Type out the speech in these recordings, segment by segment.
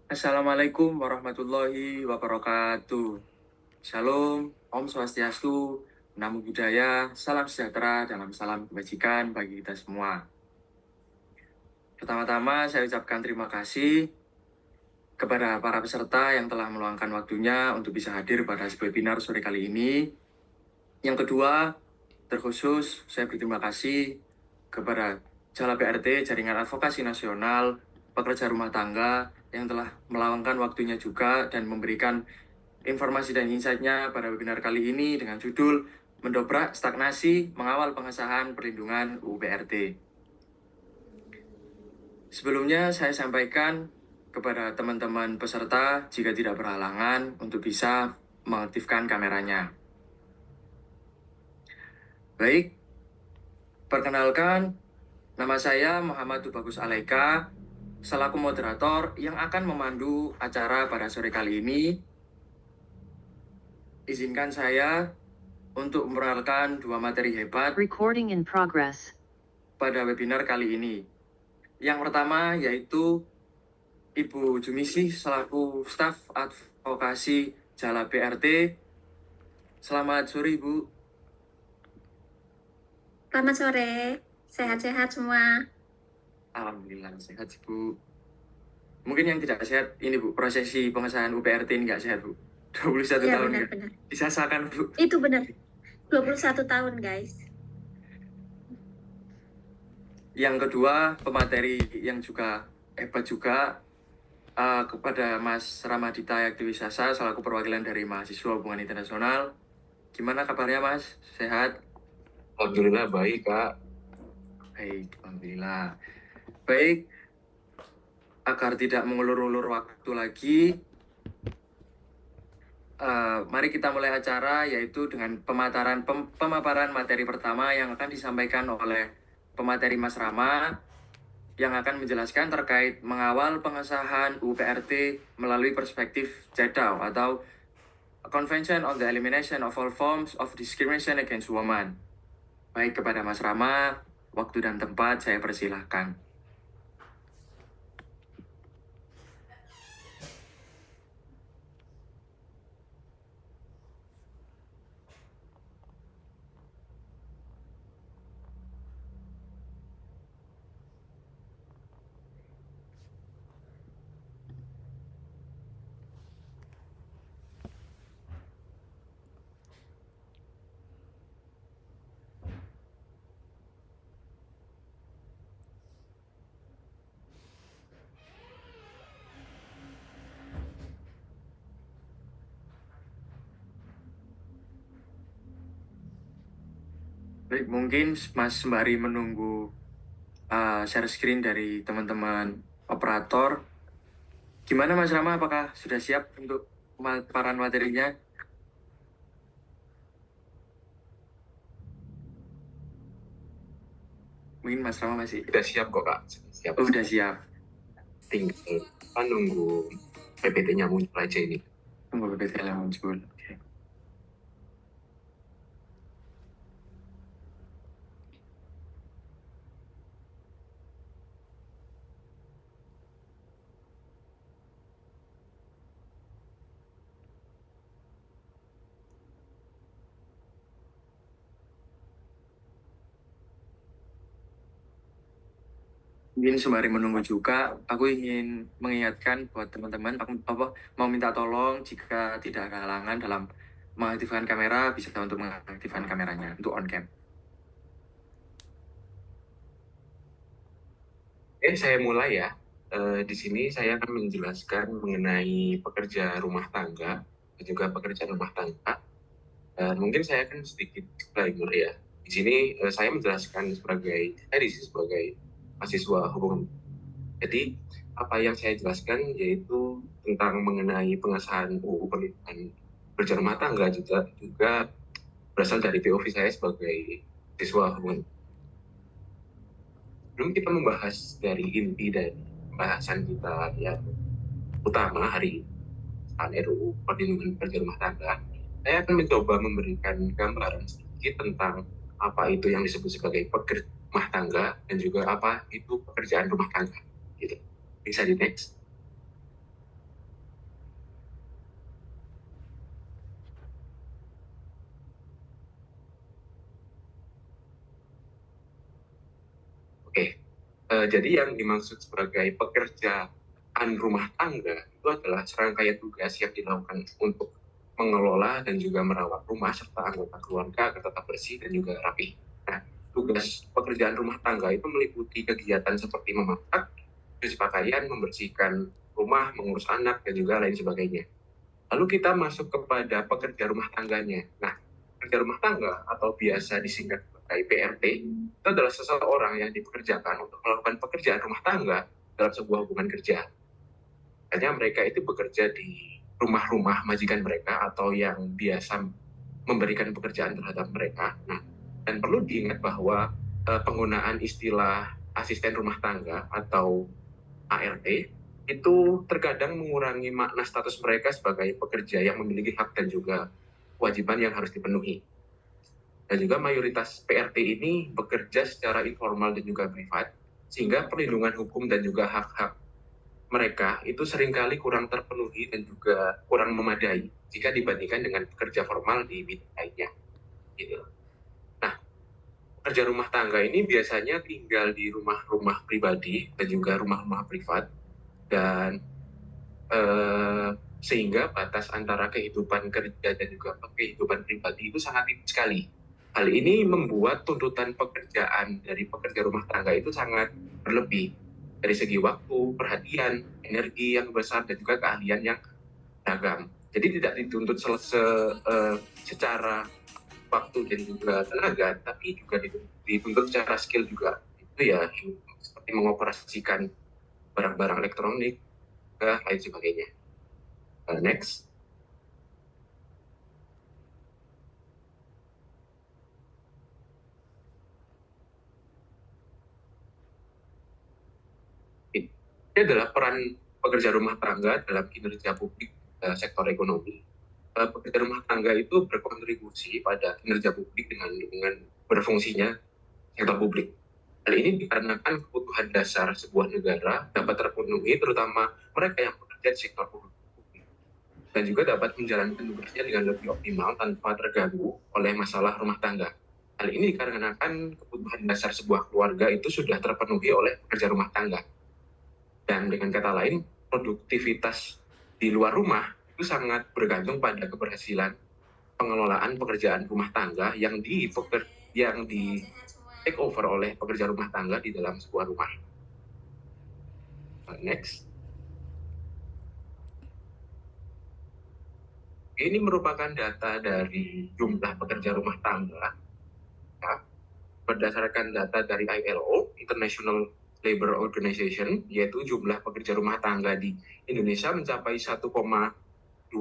Assalamualaikum warahmatullahi wabarakatuh. Shalom, Om Swastiastu, Namo Buddhaya, salam sejahtera, dalam salam kebajikan bagi kita semua. Pertama-tama saya ucapkan terima kasih kepada para peserta yang telah meluangkan waktunya untuk bisa hadir pada webinar sore kali ini. Yang kedua, terkhusus saya berterima kasih kepada Jala PRT, Jaringan Advokasi Nasional, pekerja rumah tangga yang telah meluangkan waktunya juga dan memberikan informasi dan insight-nya pada webinar kali ini dengan judul Mendobrak Stagnasi Mengawal Pengesahan Perlindungan UU PRT. Sebelumnya saya sampaikan kepada teman-teman peserta jika tidak berhalangan untuk bisa mengaktifkan kameranya. Baik, perkenalkan, nama saya Muhammad Tubagus Alaika, selaku moderator yang akan memandu acara pada sore kali ini. Izinkan saya untuk memperkenalkan dua materi hebat Recording in progress. pada webinar kali ini. Yang pertama yaitu Ibu Jumisi selaku staf advokasi Jala PRT. Selamat sore Ibu. Selamat sore, sehat-sehat semua. Alhamdulillah sehat Ibu. Mungkin yang tidak sehat ini Bu, prosesi pengesahan UPRT ini nggak sehat Bu. 21 Iya, tahun benar-benar. Disasakan Bu. Itu benar. 21 tahun guys. Yang kedua, pemateri yang juga hebat juga kepada Mas Ramadita Yaktiwisasa selaku perwakilan dari mahasiswa hubungan internasional. Gimana kabarnya Mas? Sehat? Alhamdulillah baik Kak. Baik, Alhamdulillah. Baik, agar tidak mengulur-ulur waktu lagi, mari kita mulai acara yaitu dengan pemaparan materi pertama yang akan disampaikan oleh pemateri Mas Rama yang akan menjelaskan terkait mengawal pengesahan UU PRT melalui perspektif JEDAW atau Convention on the Elimination of All Forms of Discrimination Against Women. Baik, kepada Mas Rama, waktu dan tempat saya persilahkan. Baik, mungkin Mas sembari menunggu share screen dari teman-teman operator. Gimana Mas Rama, apakah sudah siap untuk pemaparan materinya? Mungkin Mas Rama masih... Sudah siap kok Kak. Siap. Oh, sudah siap. Tinggal nunggu PPT-nya muncul aja ini. Tunggu PPT-nya muncul. Oke. Mungkin sembari menunggu juga, aku ingin mengingatkan buat teman-teman, aku mau minta tolong jika tidak ada halangan dalam mengaktifkan kamera, bisa untuk mengaktifkan kameranya untuk on cam. Saya mulai ya. Di sini saya akan menjelaskan mengenai pekerja rumah tangga dan juga pekerjaan rumah tangga. Mungkin saya akan sedikit disclaimer ya. Di sini saya menjelaskan sebagai mahasiswa hubungan. Jadi apa yang saya jelaskan yaitu tentang mengenai pengesahan UU Perlindungan Pekerja Rumah Tangga juga berasal dari POV saya sebagai siswa hubungan. Belum kita membahas dari inti dan pembahasan kita yang utama hari ini, RUU Perlindungan Pekerja Rumah Tangga, saya akan mencoba memberikan gambaran sedikit tentang apa itu yang disebut sebagai pekerja rumah tangga dan juga apa itu pekerjaan rumah tangga. Gitu. Bisa di next. Jadi yang dimaksud sebagai pekerjaan rumah tangga itu adalah serangkaian tugas yang dilakukan untuk mengelola dan juga merawat rumah serta anggota keluarga agar tetap bersih dan juga rapi. Nah, tugas pekerjaan rumah tangga itu meliputi kegiatan seperti memasak, cuci pakaian, membersihkan rumah, mengurus anak, dan juga lain sebagainya. Lalu kita masuk kepada pekerja rumah tangganya. Nah, pekerja rumah tangga atau biasa disingkat sebagai PRT itu adalah seseorang yang dipekerjakan untuk melakukan pekerjaan rumah tangga dalam sebuah hubungan kerja. Hanya mereka itu bekerja di rumah-rumah majikan mereka atau yang biasa memberikan pekerjaan terhadap mereka. Nah, dan perlu diingat bahwa penggunaan istilah asisten rumah tangga atau ART itu terkadang mengurangi makna status mereka sebagai pekerja yang memiliki hak dan juga kewajiban yang harus dipenuhi. Dan juga mayoritas PRT ini bekerja secara informal dan juga privat, sehingga perlindungan hukum dan juga hak-hak mereka itu seringkali kurang terpenuhi dan juga kurang memadai jika dibandingkan dengan pekerja formal di bidang lainnya. Gitu. Nah, pekerja rumah tangga ini biasanya tinggal di rumah-rumah pribadi dan juga rumah-rumah privat, dan sehingga batas antara kehidupan kerja dan juga kehidupan pribadi itu sangat tipis sekali. Hal ini membuat tuntutan pekerjaan dari pekerja rumah tangga itu sangat berlebih dari segi waktu, perhatian, energi yang besar, dan juga keahlian yang beragam. Jadi tidak dituntut secara waktu dan juga tenaga, tapi juga dituntut secara skill juga. Itu ya seperti mengoperasikan barang-barang elektronik, dan lain sebagainya. Next. Ini adalah peran pekerja rumah tangga dalam kinerja publik sektor ekonomi. Pekerja rumah tangga itu berkontribusi pada kinerja publik dengan berfungsinya sektor publik. Hal ini dikarenakan kebutuhan dasar sebuah negara dapat terpenuhi, terutama mereka yang bekerja di sektor publik, dan juga dapat menjalankan tugasnya dengan lebih optimal tanpa terganggu oleh masalah rumah tangga. Hal ini dikarenakan kebutuhan dasar sebuah keluarga itu sudah terpenuhi oleh pekerja rumah tangga. Dan dengan kata lain, produktivitas di luar rumah itu sangat bergantung pada keberhasilan pengelolaan pekerjaan rumah tangga yang di take over oleh pekerja rumah tangga di dalam sebuah rumah. Next. Ini merupakan data dari jumlah pekerja rumah tangga. Berdasarkan data dari ILO, International Labour Organization, yaitu jumlah pekerja rumah tangga di Indonesia mencapai 1,22.008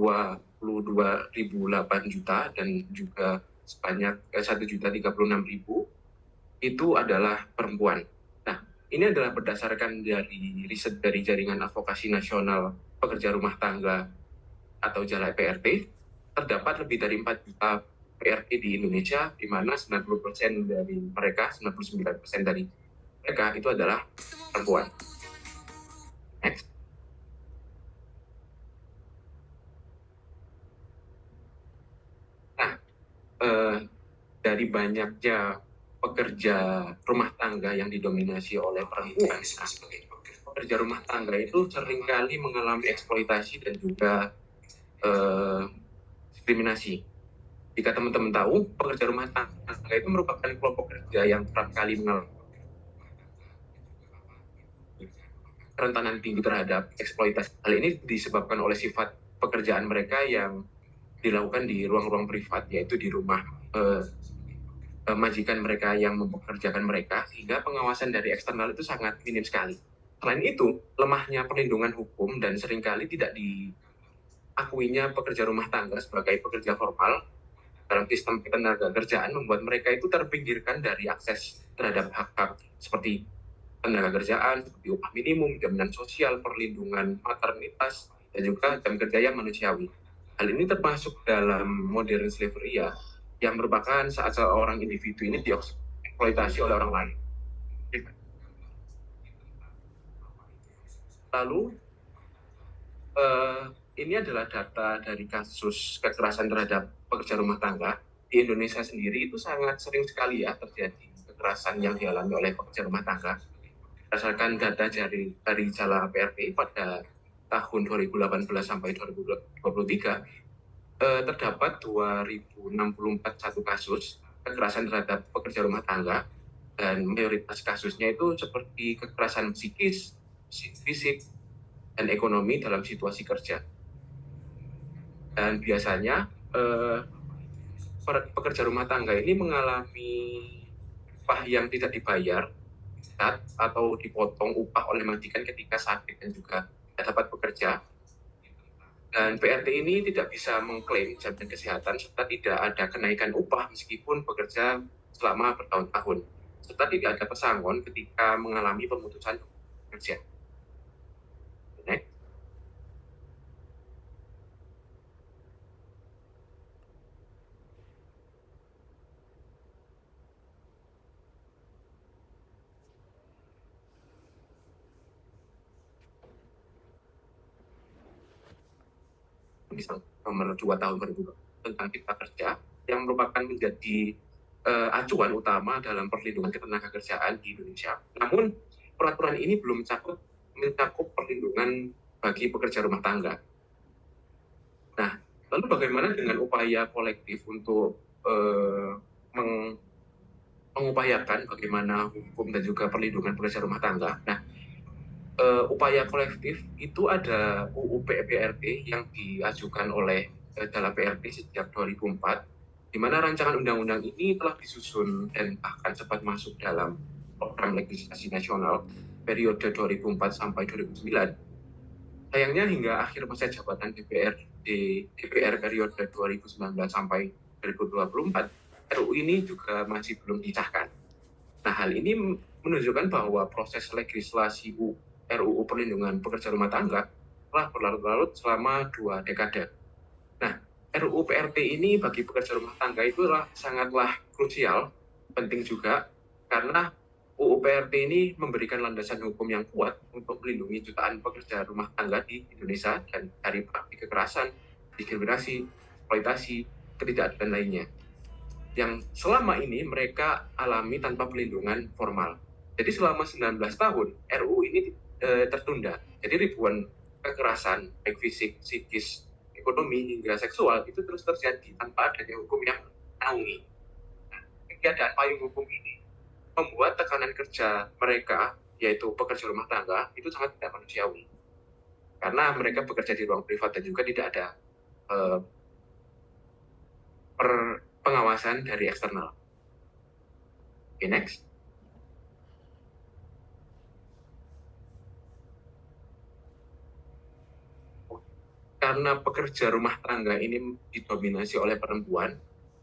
juta dan juga sebanyak 1.036.000 itu adalah perempuan. Nah, ini adalah berdasarkan dari riset dari Jaringan Advokasi Nasional Pekerja Rumah Tangga atau JALAI PRT, terdapat lebih dari 4 juta PRT di Indonesia, di mana 90% dari mereka, 99% dari mereka itu adalah perempuan. Next. Nah, dari banyaknya pekerja rumah tangga yang didominasi oleh perempuan, pekerja rumah tangga itu seringkali mengalami eksploitasi dan juga diskriminasi. Jika teman-teman tahu, pekerja rumah tangga itu merupakan kelompok kerja yang kerap kali mengalami kerentanan tinggi terhadap eksploitasi. Hal ini disebabkan oleh sifat pekerjaan mereka yang dilakukan di ruang-ruang privat, yaitu di rumah majikan mereka yang mempekerjakan mereka, sehingga pengawasan dari eksternal itu sangat minim sekali. Selain itu, lemahnya perlindungan hukum dan seringkali tidak diakuinya pekerja rumah tangga sebagai pekerja formal dalam sistem ketenaga kerjaan membuat mereka itu terpinggirkan dari akses terhadap hak-hak seperti tenaga kerjaan, seperti upah minimum, jaminan sosial, perlindungan maternitas, dan juga jam kerja yang manusiawi. Hal ini termasuk dalam modern slavery ya, yang merupakan saat seorang individu ini dieksploitasi oleh orang lain. Lalu, ini adalah data dari kasus kekerasan terhadap pekerja rumah tangga. Di Indonesia sendiri itu sangat sering sekali ya terjadi kekerasan yang dialami oleh pekerja rumah tangga. Berdasarkan data dari Jala PRT pada tahun 2018 sampai 2023, terdapat 2.064 kasus kekerasan terhadap pekerja rumah tangga, dan mayoritas kasusnya itu seperti kekerasan psikis, fisik, dan ekonomi dalam situasi kerja. Dan biasanya pekerja rumah tangga ini mengalami upah yang tidak dibayar atau dipotong upah oleh majikan ketika sakit dan juga tidak dapat bekerja. Dan PRT ini tidak bisa mengklaim jaminan kesehatan serta tidak ada kenaikan upah meskipun bekerja selama bertahun-tahun, serta tidak ada pesangon ketika mengalami pemutusan kerja. Next. Misal nomor 2 tahun 2020 tentang Cipta Kerja yang merupakan menjadi acuan utama dalam perlindungan ketenagakerjaan di Indonesia. Namun peraturan ini belum mencakup perlindungan bagi pekerja rumah tangga. Nah, lalu bagaimana dengan upaya kolektif untuk mengupayakan bagaimana hukum dan juga perlindungan pekerja rumah tangga? Nah, upaya kolektif itu ada UU PRT yang diajukan oleh Jala PRT sejak 2004, di mana rancangan undang-undang ini telah disusun dan bahkan sempat masuk dalam program legislasi nasional periode 2004 sampai 2009. Sayangnya hingga akhir masa jabatan DPR periode 2019 sampai 2024, RUU ini juga masih belum disahkan. Nah, hal ini menunjukkan bahwa proses legislasi RUU Perlindungan Pekerja Rumah Tangga telah berlarut-larut selama 2 dekade. Nah, RUU PRT ini bagi pekerja rumah tangga itu sangatlah krusial, penting juga, karena UU PRT ini memberikan landasan hukum yang kuat untuk melindungi jutaan pekerja rumah tangga di Indonesia dan dari praktik kekerasan, diskriminasi, eksploitasi, ketidakadilan lainnya yang selama ini mereka alami tanpa perlindungan formal. Jadi selama 19 tahun, RUU ini tertunda. Jadi ribuan kekerasan, baik fisik, psikis, ekonomi, hingga seksual itu terus terjadi tanpa adanya hukum yang menaungi. Nah, ketiadaan payung hukum ini membuat tekanan kerja mereka, yaitu pekerja rumah tangga, itu sangat tidak manusiawi. Karena mereka bekerja di ruang privat dan juga tidak ada pengawasan dari eksternal. Okay, next. Karena pekerja rumah tangga ini didominasi oleh perempuan,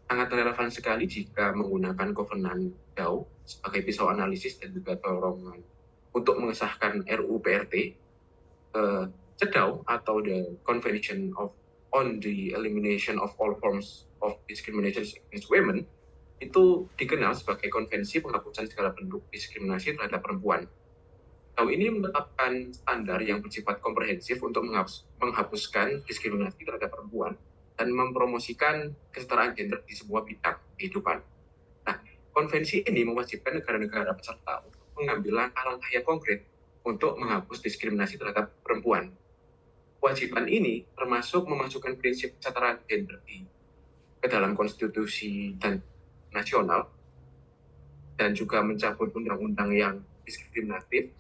sangat relevan sekali jika menggunakan Covenant DAO sebagai pisau analisis dan juga dorongan untuk mengesahkan RUU PRT. CEDAW atau the Convention on the Elimination of All Forms of Discrimination Against Women itu dikenal sebagai konvensi penghapusan segala bentuk diskriminasi terhadap perempuan. DAO ini menetapkan standar yang bersifat komprehensif untuk menghapuskan diskriminasi terhadap perempuan dan mempromosikan kesetaraan gender di semua bidang kehidupan. Nah, konvensi ini mewajibkan negara-negara peserta untuk mengambil langkah-langkah yang konkret untuk menghapus diskriminasi terhadap perempuan. Kewajiban ini termasuk memasukkan prinsip kesetaraan gender ke dalam konstitusi dan nasional, dan juga mencabut undang-undang yang diskriminatif,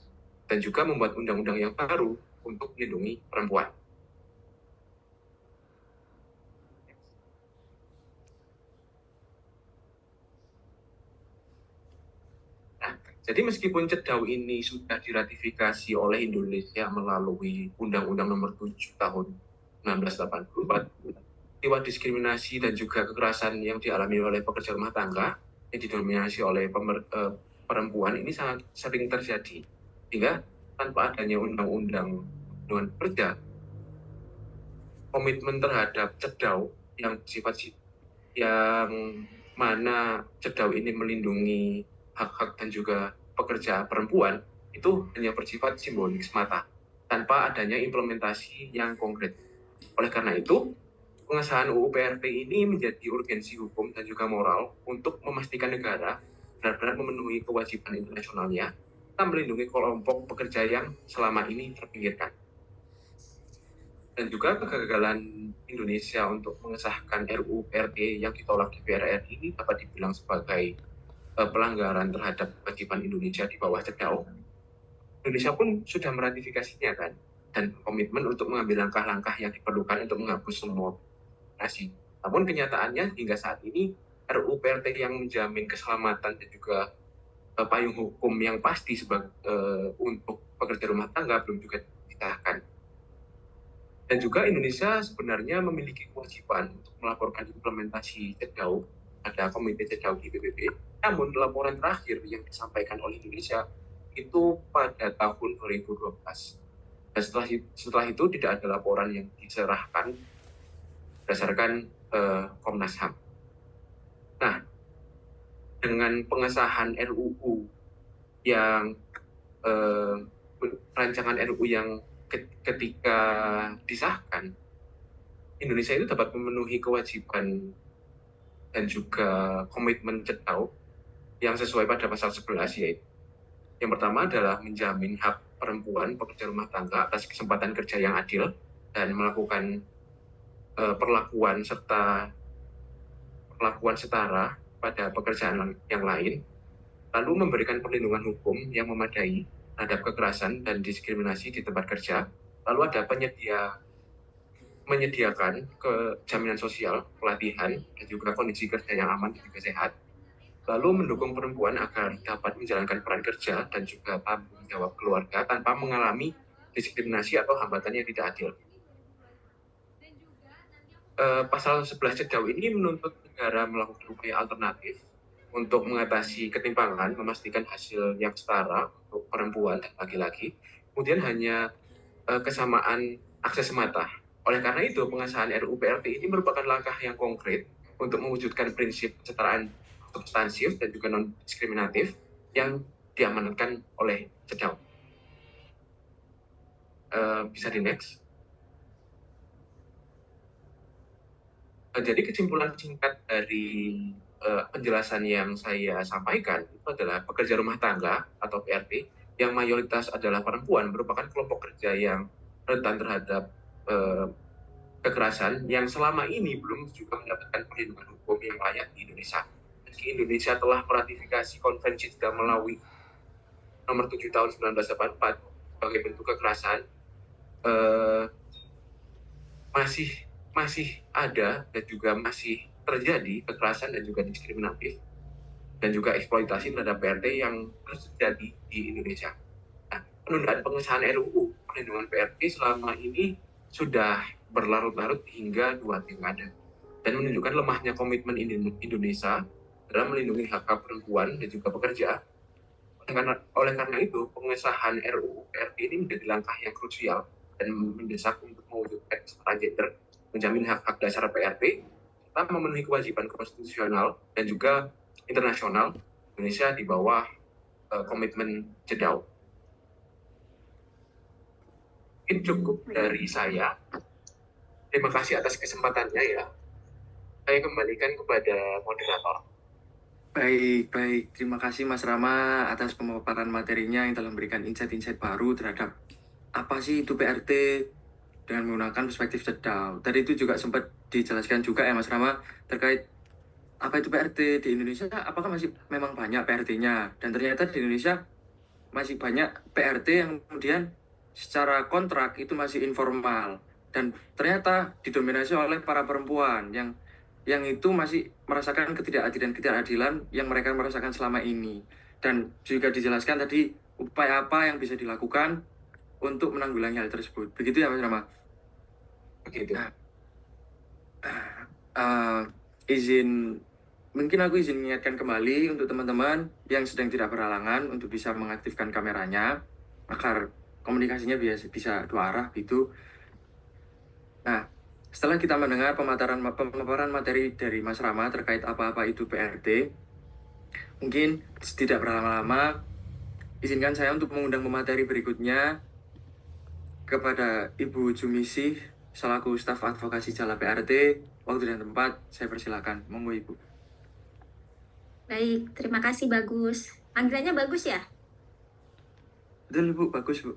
dan juga membuat undang-undang yang baru untuk melindungi perempuan. Nah, jadi meskipun CEDAW ini sudah diratifikasi oleh Indonesia melalui Undang-Undang Nomor 7 Tahun 1984, peristiwa diskriminasi dan juga kekerasan yang dialami oleh pekerja rumah tangga yang didominasi oleh perempuan ini sangat sering terjadi. Sehingga tanpa adanya undang-undang perlindungan pekerja, komitmen terhadap CEDAW yang mana CEDAW ini melindungi hak-hak dan juga pekerja perempuan itu hanya bersifat simbolik semata tanpa adanya implementasi yang konkret. Oleh karena itu, pengesahan UU PRT ini menjadi urgensi hukum dan juga moral untuk memastikan negara benar-benar memenuhi kewajiban internasionalnya kita melindungi kelompok pekerja yang selama ini terpinggirkan. Dan juga kegagalan Indonesia untuk mengesahkan RUU PRT yang ditolak DPR RI ini dapat dibilang sebagai pelanggaran terhadap kewajiban Indonesia di bawah CEDAW. Indonesia pun sudah meratifikasinya kan, dan komitmen untuk mengambil langkah-langkah yang diperlukan untuk menghapus semua diskriminasi. Namun kenyataannya hingga saat ini RUU PRT yang menjamin keselamatan dan juga payung hukum yang pasti untuk pekerja rumah tangga belum juga disahkan. Dan juga Indonesia sebenarnya memiliki kewajiban untuk melaporkan implementasi CEDAW pada Komite CEDAW di PBB. Namun laporan terakhir yang disampaikan oleh Indonesia itu pada tahun 2012. Dan setelah itu tidak ada laporan yang diserahkan berdasarkan Komnas HAM. Nah, dengan pengesahan RUU yang rancangan RUU yang ketika disahkan, Indonesia itu dapat memenuhi kewajiban dan juga komitmen CEDAW yang sesuai pada pasal 11, yaitu yang pertama adalah menjamin hak perempuan pekerja rumah tangga atas kesempatan kerja yang adil dan melakukan perlakuan setara pada pekerjaan yang lain, lalu memberikan perlindungan hukum yang memadai terhadap kekerasan dan diskriminasi di tempat kerja, lalu ada menyediakan jaminan sosial, pelatihan, dan juga kondisi kerja yang aman dan juga sehat, lalu mendukung perempuan agar dapat menjalankan peran kerja dan juga tanggung jawab keluarga tanpa mengalami diskriminasi atau hambatan yang tidak adil. Pasal 11 CEDAW ini menuntut negara melakukan upaya alternatif untuk mengatasi ketimpangan, memastikan hasil yang setara untuk perempuan dan laki-laki, kemudian hanya kesamaan akses semata. Oleh karena itu, pengesahan RUU PRT ini merupakan langkah yang konkret untuk mewujudkan prinsip kesetaraan substansif dan juga non-diskriminatif yang diamanatkan oleh CEDAW. Bisa di next. Jadi kesimpulan singkat dari penjelasan yang saya sampaikan itu adalah pekerja rumah tangga atau PRT yang mayoritas adalah perempuan merupakan kelompok kerja yang rentan terhadap kekerasan yang selama ini belum juga mendapatkan perlindungan hukum yang layak di Indonesia. Meski Indonesia telah meratifikasi Konvensi Tidak Melawi nomor 7 tahun 1984 sebagai bentuk kekerasan, masih ada dan juga masih terjadi kekerasan dan juga diskriminatif dan juga eksploitasi terhadap PRT yang terus terjadi di Indonesia. Nah, penundaan pengesahan RUU perlindungan PRT selama ini sudah berlarut-larut hingga 2 dekade dan menunjukkan lemahnya komitmen Indonesia dalam melindungi hak-hak perempuan dan juga pekerja. Oleh karena itu, pengesahan RUU PRT ini menjadi langkah yang krusial dan mendesak untuk mewujudkan kesetaraan gender, menjamin hak-hak dasar PRT, serta memenuhi kewajiban konstitusional dan juga internasional Indonesia di bawah komitmen CEDAW. Ini cukup dari saya. Terima kasih atas kesempatannya ya. Saya kembalikan kepada moderator. Baik. Terima kasih Mas Rama atas pemaparan materinya yang telah memberikan insight-insight baru terhadap apa sih itu PRT dengan menggunakan perspektif CEDAW. Tadi itu juga sempat dijelaskan juga ya Mas Rama terkait apa itu PRT di Indonesia, apakah masih memang banyak PRT-nya, dan ternyata di Indonesia masih banyak PRT yang kemudian secara kontrak itu masih informal dan ternyata didominasi oleh para perempuan yang itu masih merasakan ketidakadilan yang mereka merasakan selama ini. Dan juga dijelaskan tadi upaya apa yang bisa dilakukan untuk menanggulangi hal tersebut. Begitu ya Mas Rama? Begitu. Nah, mungkin aku izin mengingatkan kembali untuk teman-teman yang sedang tidak berhalangan untuk bisa mengaktifkan kameranya agar komunikasinya bisa dua arah gitu. Nah, setelah kita mendengar pemaparan materi dari Mas Rama terkait apa-apa itu PRT, mungkin tidak berlama-lama, izinkan saya untuk mengundang pemateri berikutnya kepada Ibu Jumisi selaku staf advokasi Jala PRT. Waktu dan tempat saya persilakan. Monggo Ibu. Baik, terima kasih Bagus. Panggilannya Bagus ya? Betul Bu, bagus Bu.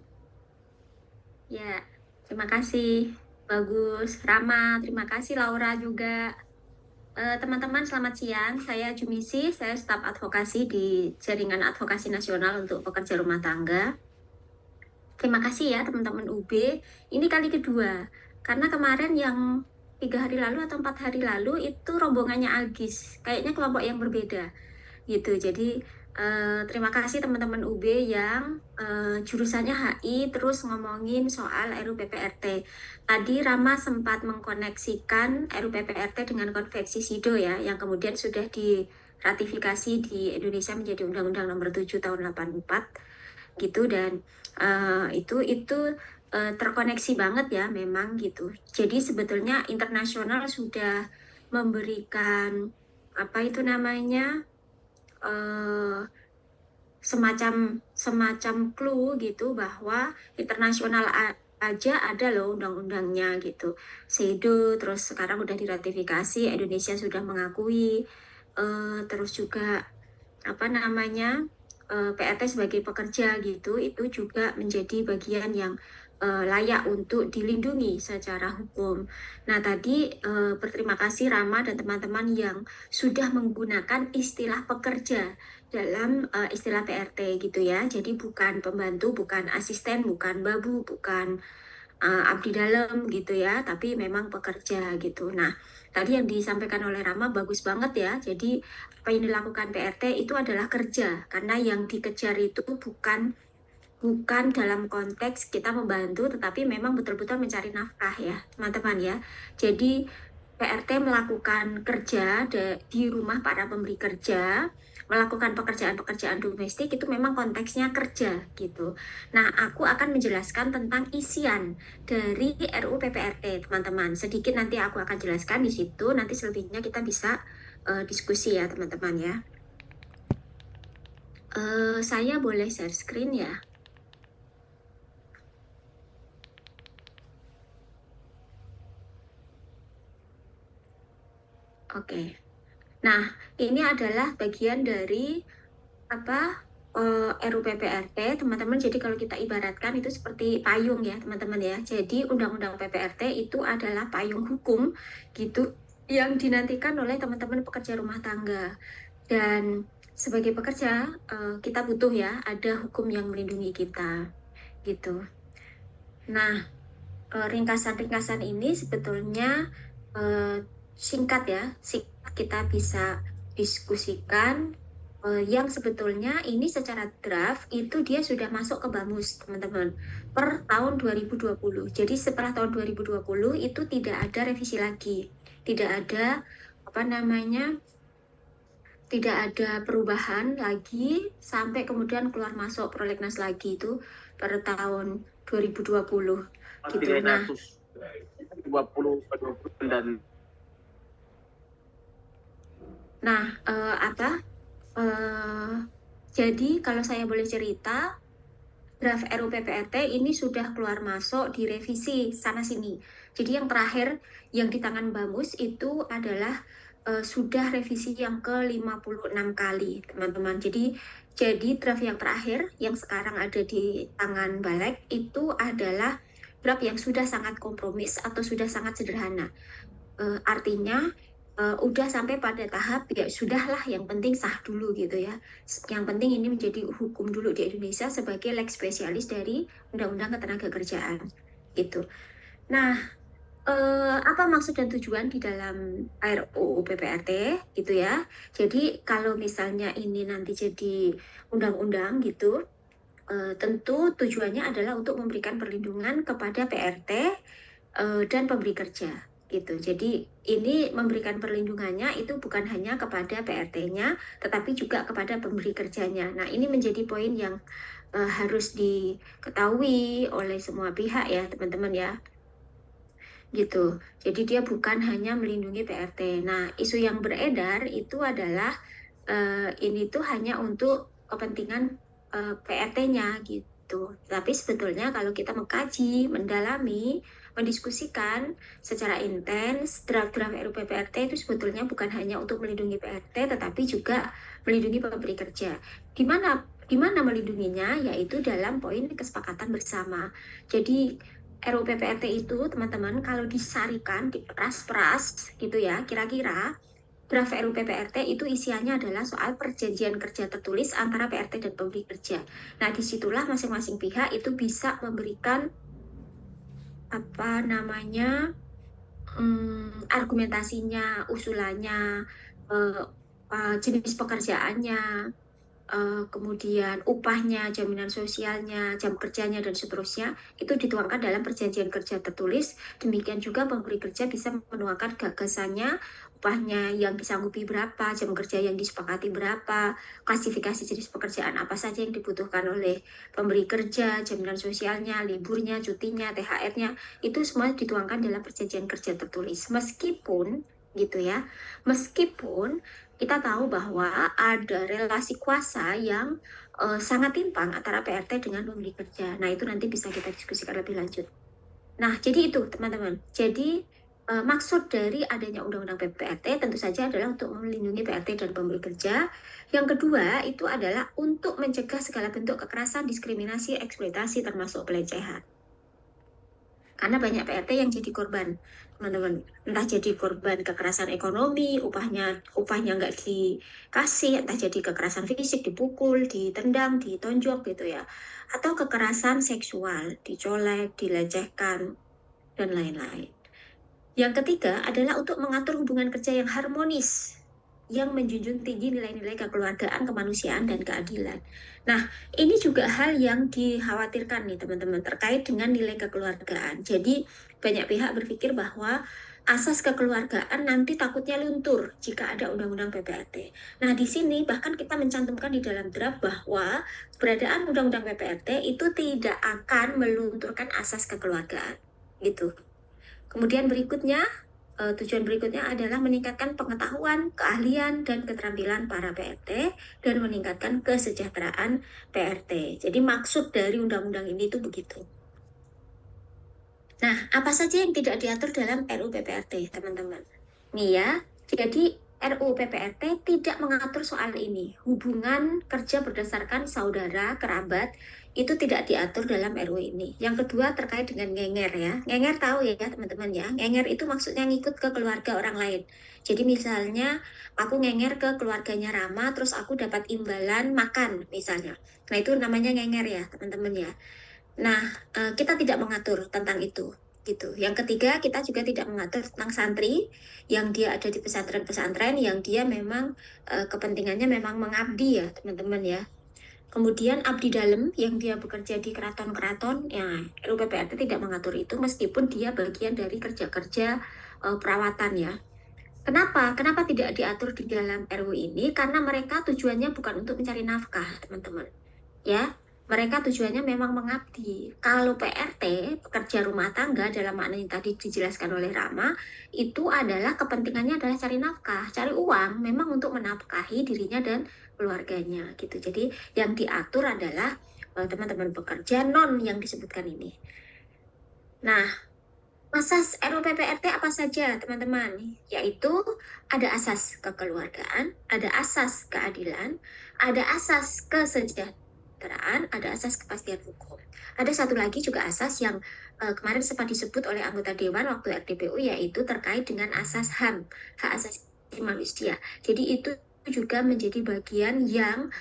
Ya, terima kasih. Bagus. Rama, terima kasih. Laura juga. Teman-teman, selamat siang. Saya Jumisi, saya staf advokasi di Jaringan Advokasi Nasional untuk Pekerja Rumah Tangga. Terima kasih ya teman-teman UB. Ini kali kedua, karena kemarin yang 3 hari lalu atau 4 hari lalu itu rombongannya Agis, kayaknya kelompok yang berbeda gitu. Jadi terima kasih teman-teman UB yang jurusannya HI terus ngomongin soal RUU PPRT. Tadi Rama sempat mengkoneksikan RUU PPRT dengan konvensi SIDO ya, yang kemudian sudah diratifikasi di Indonesia menjadi Undang-Undang Nomor 7 Tahun 84 gitu, dan itu terkoneksi banget ya memang gitu. Jadi sebetulnya internasional sudah memberikan apa itu namanya semacam clue gitu bahwa internasional aja ada loh undang-undangnya gitu. SEDO terus sekarang udah diratifikasi, Indonesia sudah mengakui, terus juga apa namanya PRT sebagai pekerja gitu, itu juga menjadi bagian yang layak untuk dilindungi secara hukum. Nah tadi berterima kasih Rama dan teman-teman yang sudah menggunakan istilah pekerja dalam istilah PRT gitu ya. Jadi bukan pembantu, bukan asisten, bukan babu, bukan abdi dalam gitu ya, tapi memang pekerja gitu. Nah, tadi yang disampaikan oleh Rama bagus banget ya. Jadi apa yang dilakukan PRT itu adalah kerja, karena yang dikejar itu bukan dalam konteks kita membantu, tetapi memang betul-betul mencari nafkah ya, teman-teman ya. Jadi PRT melakukan kerja di rumah para pemberi kerja, melakukan pekerjaan-pekerjaan domestik itu memang konteksnya kerja gitu. Nah, aku akan menjelaskan tentang isian dari RUU PPRT, teman-teman. Sedikit nanti aku akan jelaskan di situ, nanti selebihnya kita bisa diskusi ya, teman-teman ya. Saya boleh share screen ya? Oke. Nah, ini adalah bagian dari apa RUU PPRT, teman-teman. Jadi kalau kita ibaratkan itu seperti payung ya, teman-teman ya. Jadi Undang-Undang PPRT itu adalah payung hukum gitu yang dinantikan oleh teman-teman pekerja rumah tangga. Dan sebagai pekerja kita butuh ya ada hukum yang melindungi kita gitu. Nah, ringkasan-ringkasan ini sebetulnya singkat ya, singkat kita bisa diskusikan yang sebetulnya ini secara draft itu dia sudah masuk ke Bamus, teman-teman, per tahun 2020. Jadi setelah tahun 2020 itu tidak ada revisi lagi, tidak ada apa namanya, tidak ada perubahan lagi sampai kemudian keluar masuk prolegnas lagi itu per tahun 2020 gitu. Nah, 20 dan jadi kalau saya boleh cerita, draft RUU PPRT ini sudah keluar masuk direvisi sana sini. Jadi yang terakhir yang di tangan Bamus itu adalah sudah revisi yang ke-56 kali, teman-teman. Jadi draft yang terakhir yang sekarang ada di tangan Balek itu adalah draft yang sudah sangat kompromis atau sudah sangat sederhana. Artinya udah sampai pada tahap ya sudahlah, yang penting sah dulu gitu ya. Yang penting ini menjadi hukum dulu di Indonesia sebagai leg spesialis dari Undang-Undang Ketenagakerjaan gitu. Nah, apa maksud dan tujuan di dalam RUU PPRT gitu ya. Jadi kalau misalnya ini nanti jadi undang-undang gitu, tentu tujuannya adalah untuk memberikan perlindungan kepada PRT dan pemberi kerja gitu. Jadi ini memberikan perlindungannya itu bukan hanya kepada PRT-nya, tetapi juga kepada pemberi kerjanya. Nah, ini menjadi poin yang harus diketahui oleh semua pihak ya, teman-teman ya. Gitu. Jadi dia bukan hanya melindungi PRT. Nah, isu yang beredar itu adalah ini tuh hanya untuk kepentingan PRT-nya gitu. Tapi sebetulnya kalau kita mengkaji, mendalami, mendiskusikan secara intens, draft-draft RUU PPRT itu sebetulnya bukan hanya untuk melindungi PRT, tetapi juga melindungi pemberi kerja. Di mana Gimana melindunginya? Yaitu dalam poin kesepakatan bersama. Jadi RUU PPRT itu teman-teman kalau disarikan, diperas-peras gitu ya, kira-kira draft RUU PPRT itu isiannya adalah soal perjanjian kerja tertulis antara PRT dan pemberi kerja. Nah, disitulah masing-masing pihak itu bisa memberikan apa namanya argumentasinya, usulannya, jenis pekerjaannya, kemudian upahnya, jaminan sosialnya, jam kerjanya, dan seterusnya, itu dituangkan dalam perjanjian kerja tertulis. Demikian juga pemberi kerja bisa menuangkan gagasannya, upahnya yang disanggupi berapa, jam kerja yang disepakati berapa, klasifikasi jenis pekerjaan apa saja yang dibutuhkan oleh pemberi kerja, jaminan sosialnya, liburnya, cutinya, THR-nya, itu semua dituangkan dalam perjanjian kerja tertulis. Meskipun gitu ya, meskipun kita tahu bahwa ada relasi kuasa yang sangat timpang antara PRT dengan pemberi kerja. Nah, itu nanti bisa kita diskusikan lebih lanjut. Nah, jadi itu teman-teman. Jadi maksud dari adanya Undang-Undang PPRT tentu saja adalah untuk melindungi PRT dan pemberi kerja. Yang kedua itu adalah untuk mencegah segala bentuk kekerasan, diskriminasi, eksploitasi termasuk pelecehan. Karena banyak PRT yang jadi korban, teman-teman. Entah jadi korban kekerasan ekonomi, upahnya nggak dikasih, entah jadi kekerasan fisik, dipukul, ditendang, ditonjok gitu ya. Atau kekerasan seksual, dicolek, dilecehkan, dan lain-lain. Yang ketiga adalah untuk mengatur hubungan kerja yang harmonis, yang menjunjung tinggi nilai-nilai kekeluargaan, kemanusiaan, dan keadilan. Nah, ini juga hal yang dikhawatirkan nih teman-teman terkait dengan nilai kekeluargaan. Jadi banyak pihak berpikir bahwa asas kekeluargaan nanti takutnya luntur jika ada Undang-Undang PPRT. Nah, di sini bahkan kita mencantumkan di dalam draft bahwa keberadaan Undang-Undang PPRT itu tidak akan melunturkan asas kekeluargaan. Gitu. Kemudian berikutnya, tujuan berikutnya adalah meningkatkan pengetahuan, keahlian, dan keterampilan para PRT dan meningkatkan kesejahteraan PRT. Jadi maksud dari undang-undang ini itu begitu. Nah, apa saja yang tidak diatur dalam RUU PPRT, teman-teman? Nih ya, jadi RUU PPRT tidak mengatur soal ini. Hubungan kerja berdasarkan saudara, kerabat, itu tidak diatur dalam RUU ini. Yang kedua terkait dengan ngenger ya. Ngenger tahu ya teman-teman ya. Ngenger itu maksudnya ngikut ke keluarga orang lain. Jadi misalnya aku ngenger ke keluarganya Rama, terus aku dapat imbalan makan misalnya. Nah itu namanya ngenger ya teman-teman ya. Nah kita tidak mengatur tentang itu. Gitu. Yang ketiga, kita juga tidak mengatur tentang santri yang dia ada di pesantren-pesantren yang dia memang kepentingannya memang mengabdi ya teman-teman ya. Kemudian abdi dalam yang dia bekerja di keraton-keraton, ya RUU PPRT tidak mengatur itu meskipun dia bagian dari kerja-kerja perawatan ya. Kenapa? Kenapa tidak diatur di dalam RUU ini? Karena mereka tujuannya bukan untuk mencari nafkah, teman-teman. Ya, mereka tujuannya memang mengabdi. Kalau PRT, pekerja rumah tangga dalam makna yang tadi dijelaskan oleh Rama, itu adalah kepentingannya adalah cari nafkah, cari uang, memang untuk menafkahi dirinya dan keluarganya gitu. Jadi yang diatur adalah teman-teman pekerja non yang disebutkan ini. Nah, asas RUU PPRT apa saja teman-teman? Yaitu ada asas kekeluargaan, ada asas keadilan, ada asas kesejahteraan, ada asas kepastian hukum. Ada satu lagi juga asas yang kemarin sempat disebut oleh anggota Dewan waktu RDPU, yaitu terkait dengan asas HAM, hak asasi manusia. Jadi itu juga menjadi bagian yang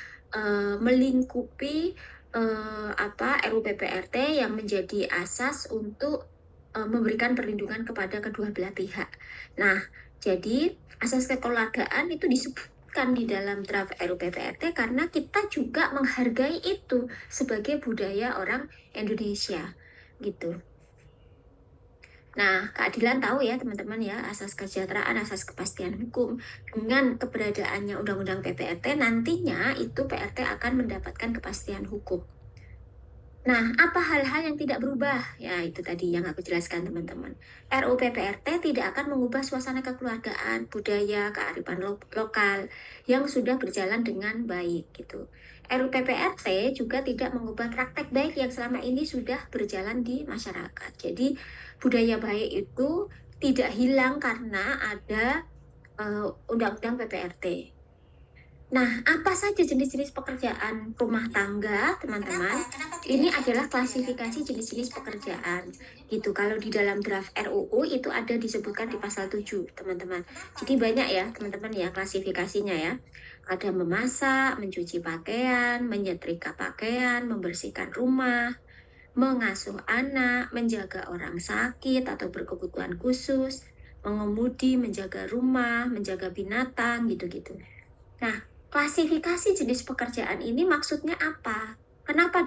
melingkupi RUU PPRT yang menjadi asas untuk memberikan perlindungan kepada kedua belah pihak. Nah, jadi asas kekeluargaan itu disebutkan di dalam draft RUU PPRT karena kita juga menghargai itu sebagai budaya orang Indonesia, gitu. Nah, keadilan tahu ya teman-teman ya, asas kesejahteraan, asas kepastian hukum. Dengan keberadaannya Undang-Undang PPRT, nantinya itu PRT akan mendapatkan kepastian hukum. Nah, apa hal-hal yang tidak berubah? Ya, itu tadi yang aku jelaskan teman-teman. RUU PPRT tidak akan mengubah suasana kekeluargaan, budaya, kearifan lokal yang sudah berjalan dengan baik gitu. RUU PPRT juga tidak mengubah praktek baik yang selama ini sudah berjalan di masyarakat. Jadi, budaya baik itu tidak hilang karena ada Undang-Undang PPRT. Nah, apa saja jenis-jenis pekerjaan rumah tangga, teman-teman? Ini adalah klasifikasi jenis-jenis pekerjaan. Gitu. Kalau di dalam draft RUU itu ada disebutkan di pasal 7, teman-teman. Jadi banyak ya, teman-teman ya, klasifikasinya ya. Ada memasak, mencuci pakaian, menyetrika pakaian, membersihkan rumah, mengasuh anak, menjaga orang sakit atau berkebutuhan khusus, mengemudi, menjaga rumah, menjaga binatang, gitu-gitu. Nah, klasifikasi jenis pekerjaan ini maksudnya apa? Kenapa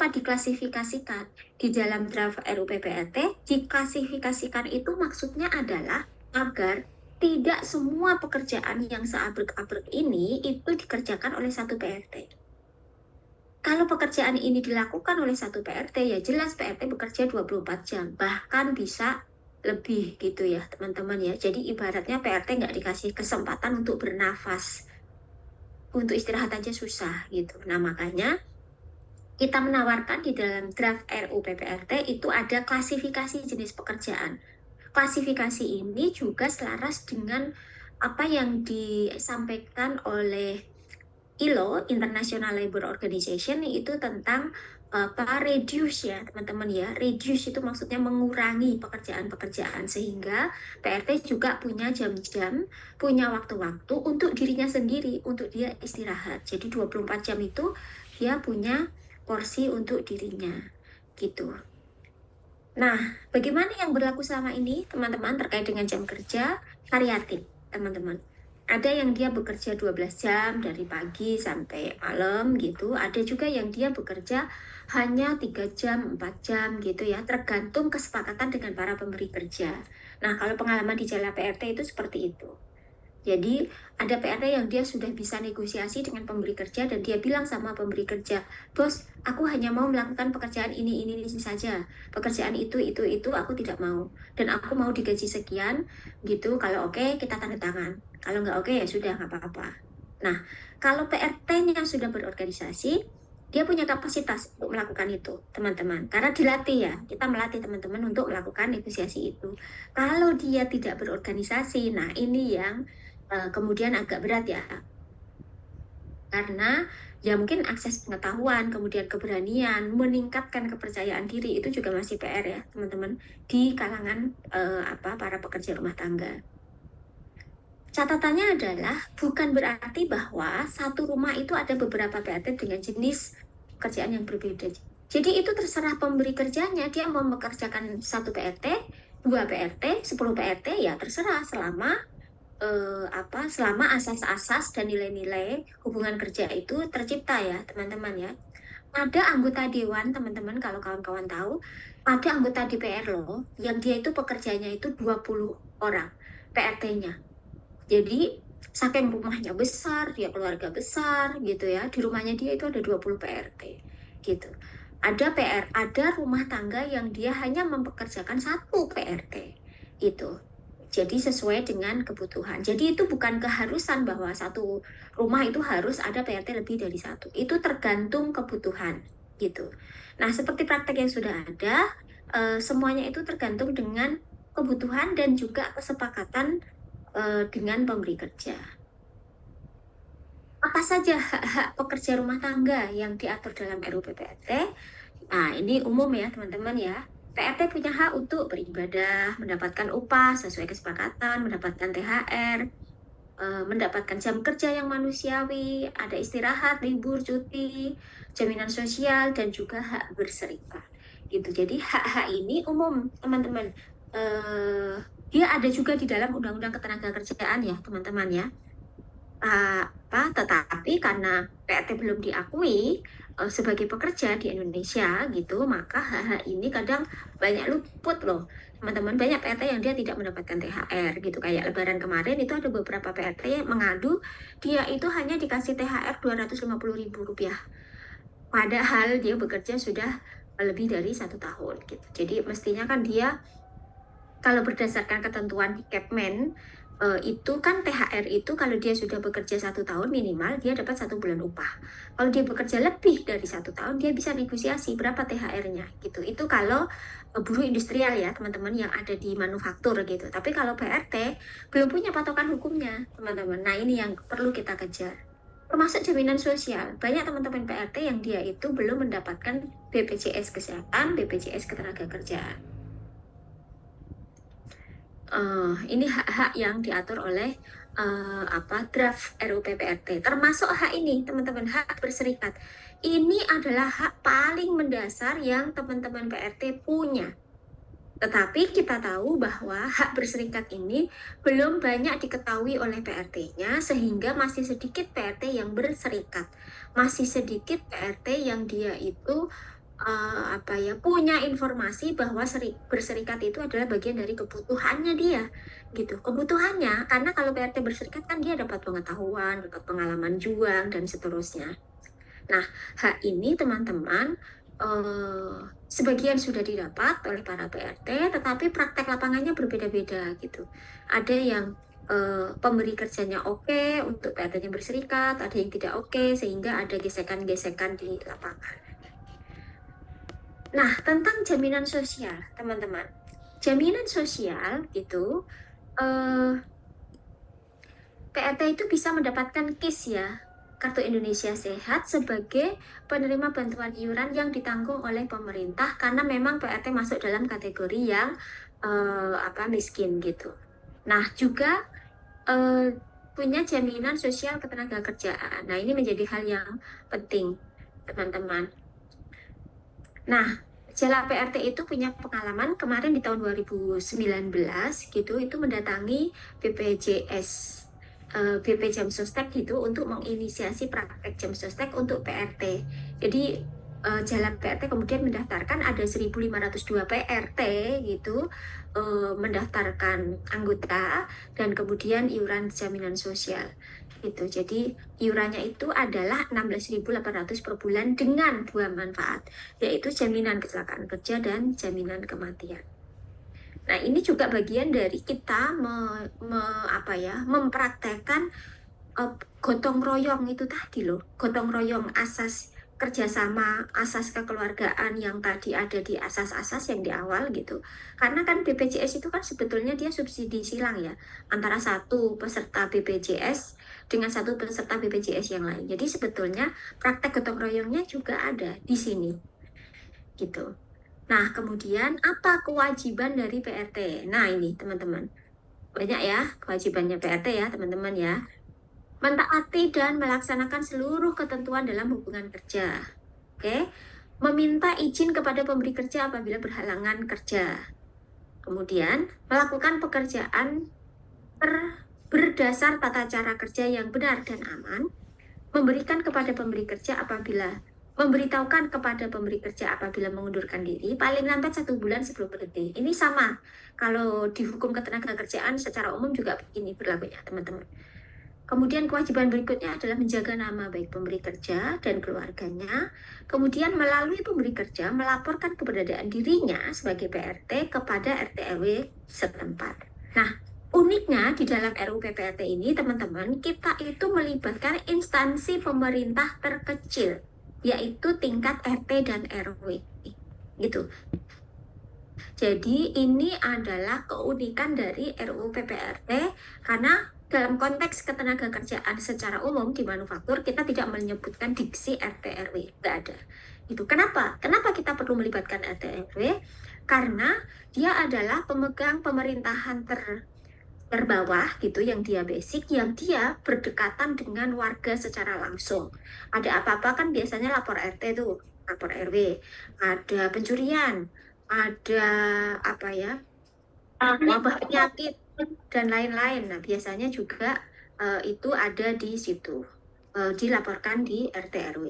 diklasifikasikan? Di dalam draft RUU PPRT, diklasifikasikan itu maksudnya adalah agar tidak semua pekerjaan yang seabrek-abrek ini itu dikerjakan oleh satu PRT. Kalau pekerjaan ini dilakukan oleh satu PRT, ya jelas PRT bekerja 24 jam, bahkan bisa lebih gitu ya teman-teman ya. Jadi ibaratnya PRT nggak dikasih kesempatan untuk bernafas, untuk istirahat aja susah gitu. Nah makanya kita menawarkan di dalam draft RUU PPRT itu ada klasifikasi jenis pekerjaan. Klasifikasi ini juga selaras dengan apa yang disampaikan oleh ILO, International Labour Organization, itu tentang reduce ya teman-teman ya. Reduce itu maksudnya mengurangi pekerjaan-pekerjaan sehingga PRT juga punya jam-jam, punya waktu-waktu untuk dirinya sendiri, untuk dia istirahat. Jadi 24 jam itu dia punya porsi untuk dirinya gitu. Nah, bagaimana yang berlaku selama ini teman-teman terkait dengan jam kerja variatif, teman-teman? Ada yang dia bekerja 12 jam dari pagi sampai malam gitu. Ada juga yang dia bekerja hanya 3 jam, 4 jam gitu ya. Tergantung kesepakatan dengan para pemberi kerja. Nah, kalau pengalaman di Jala PRT itu seperti itu. Jadi ada PRT yang dia sudah bisa negosiasi dengan pemberi kerja dan dia bilang sama pemberi kerja, bos, aku hanya mau melakukan pekerjaan ini saja. Pekerjaan itu aku tidak mau. Dan aku mau digaji sekian gitu. Kalau oke, kita tanda tangan. Kalau nggak oke ya sudah nggak apa-apa. Nah, kalau PRT-nya sudah berorganisasi, dia punya kapasitas untuk melakukan itu, teman-teman. Karena dilatih ya, kita melatih teman-teman untuk melakukan negosiasi itu. Kalau dia tidak berorganisasi, nah ini yang kemudian agak berat ya, karena ya mungkin akses pengetahuan, kemudian keberanian, meningkatkan kepercayaan diri itu juga masih PR ya teman-teman di kalangan para pekerja rumah tangga. Catatannya adalah bukan berarti bahwa satu rumah itu ada beberapa PRT dengan jenis pekerjaan yang berbeda. Jadi itu terserah pemberi kerjanya, dia mau mengerjakan satu PRT, 2 PRT, 10 PRT ya terserah selama selama asas-asas dan nilai-nilai hubungan kerja itu tercipta ya teman-teman ya. Ada anggota dewan teman-teman, kalau kawan-kawan tahu, ada anggota DPR loh yang dia itu pekerjanya itu 20 orang PRT-nya. Jadi saking rumahnya besar, dia keluarga besar gitu ya, di rumahnya dia itu ada 20 PRT gitu. Ada rumah tangga yang dia hanya mempekerjakan satu PRT itu. Jadi sesuai dengan kebutuhan. Jadi itu bukan keharusan bahwa satu rumah itu harus ada PRT lebih dari satu. Itu tergantung kebutuhan gitu. Nah, seperti praktek yang sudah ada, semuanya itu tergantung dengan kebutuhan dan juga kesepakatan dengan pemberi kerja. Apa saja hak-hak pekerja rumah tangga yang diatur dalam RUU PPRT? Nah, ini umum ya teman-teman ya. PRT punya hak untuk beribadah, mendapatkan upah sesuai kesepakatan, mendapatkan THR, mendapatkan jam kerja yang manusiawi, ada istirahat, libur, cuti, jaminan sosial, dan juga hak berserikat. Gitu. Jadi hak-hak ini umum teman-teman. Dia ada juga di dalam Undang-Undang Ketenagakerjaan ya teman-teman ya. Tetapi karena PRT belum diakui sebagai pekerja di Indonesia gitu, maka hak-hak ini kadang banyak luput loh teman-teman. Banyak PRT yang dia tidak mendapatkan THR gitu, kayak Lebaran kemarin itu ada beberapa PRT yang mengadu dia itu hanya dikasih THR Rp250.000, padahal dia bekerja sudah lebih dari 1 tahun gitu. Jadi mestinya kan dia, kalau berdasarkan ketentuan di Kepmen, itu kan THR itu kalau dia sudah bekerja 1 tahun minimal dia dapat 1 bulan upah. Kalau dia bekerja lebih dari 1 tahun dia bisa negosiasi berapa THR-nya gitu. Itu kalau buruh industrial ya teman-teman yang ada di manufaktur gitu. Tapi kalau PRT belum punya patokan hukumnya teman-teman. Nah ini yang perlu kita kejar. Termasuk jaminan sosial. Banyak teman-teman PRT yang dia itu belum mendapatkan BPJS Kesehatan, BPJS Ketenagakerjaan. Ini hak-hak yang diatur oleh draft RUU PPRT. Termasuk hak ini, teman-teman, hak berserikat. Ini adalah hak paling mendasar yang teman-teman PRT punya. Tetapi kita tahu bahwa hak berserikat ini belum banyak diketahui oleh PRT-nya sehingga masih sedikit PRT yang berserikat. Masih sedikit PRT yang dia itu punya informasi bahwa berserikat itu adalah bagian dari kebutuhannya dia gitu, kebutuhannya, karena kalau PRT berserikat kan dia dapat pengetahuan, dapat pengalaman juang dan seterusnya. Nah, hak ini teman-teman sebagian sudah didapat oleh para PRT, tetapi praktek lapangannya berbeda-beda gitu. Ada yang pemberi kerjanya oke untuk PRT-nya berserikat, ada yang tidak oke, sehingga ada gesekan-gesekan di lapangan. Nah, tentang jaminan sosial, teman-teman. Jaminan sosial itu, PRT itu bisa mendapatkan KIS ya, Kartu Indonesia Sehat, sebagai penerima bantuan iuran yang ditanggung oleh pemerintah karena memang PRT masuk dalam kategori yang miskin gitu. Nah, juga punya jaminan sosial ketenagakerjaan. Nah, ini menjadi hal yang penting, teman-teman. Nah, Jala PRT itu punya pengalaman kemarin di tahun 2019 gitu, itu mendatangi BPJS, BP Jam Sostek gitu untuk menginisiasi praktek Jam Sostek untuk PRT. Jadi Jala PRT kemudian mendaftarkan ada 1.502 PRT gitu, mendaftarkan anggota dan kemudian iuran jaminan sosial. Gitu. Jadi iurannya itu adalah 16.800 per bulan dengan 2 manfaat, yaitu jaminan kecelakaan kerja dan jaminan kematian. Nah, ini juga bagian dari kita mempraktekkan gotong royong itu tadi loh, gotong royong asas kerjasama, asas kekeluargaan yang tadi ada di asas-asas yang di awal gitu. Karena kan BPJS itu kan sebetulnya dia subsidi silang ya, antara satu peserta BPJS dengan satu peserta BPJS yang lain. Jadi sebetulnya praktek gotong royongnya juga ada di sini gitu. Nah, kemudian apa kewajiban dari PRT? Nah, ini teman-teman. Banyak ya kewajibannya PRT ya, teman-teman ya. Mentaati dan melaksanakan seluruh ketentuan dalam hubungan kerja. Oke. Meminta izin kepada pemberi kerja apabila berhalangan kerja. Kemudian, melakukan pekerjaan berdasar tata cara kerja yang benar dan aman. Memberitahukan kepada pemberi kerja apabila mengundurkan diri paling lambat 1 bulan sebelum berhenti. Ini sama. Kalau di hukum ketenagakerjaan secara umum juga begini berlakunya, teman-teman. Kemudian kewajiban berikutnya adalah menjaga nama baik pemberi kerja dan keluarganya. Kemudian melalui pemberi kerja melaporkan keberadaan dirinya sebagai PRT kepada RT RW setempat. Nah, uniknya di dalam RUU PPRT ini, teman-teman, kita itu melibatkan instansi pemerintah terkecil, yaitu tingkat RT dan RW. Gitu. Jadi ini adalah keunikan dari RUU PPRT karena dalam konteks ketenagakerjaan secara umum di manufaktur kita tidak menyebutkan diksi RT RW, nggak ada. Itu kenapa? Kenapa kita perlu melibatkan RT RW? Karena dia adalah pemegang pemerintahan terbawah gitu, yang dia basic, yang dia berdekatan dengan warga secara langsung. Ada apa-apa kan biasanya lapor RT tuh, lapor RW. Ada pencurian, ada wabah penyakit dan lain-lain. Nah, biasanya juga itu ada di situ, dilaporkan di RT RW.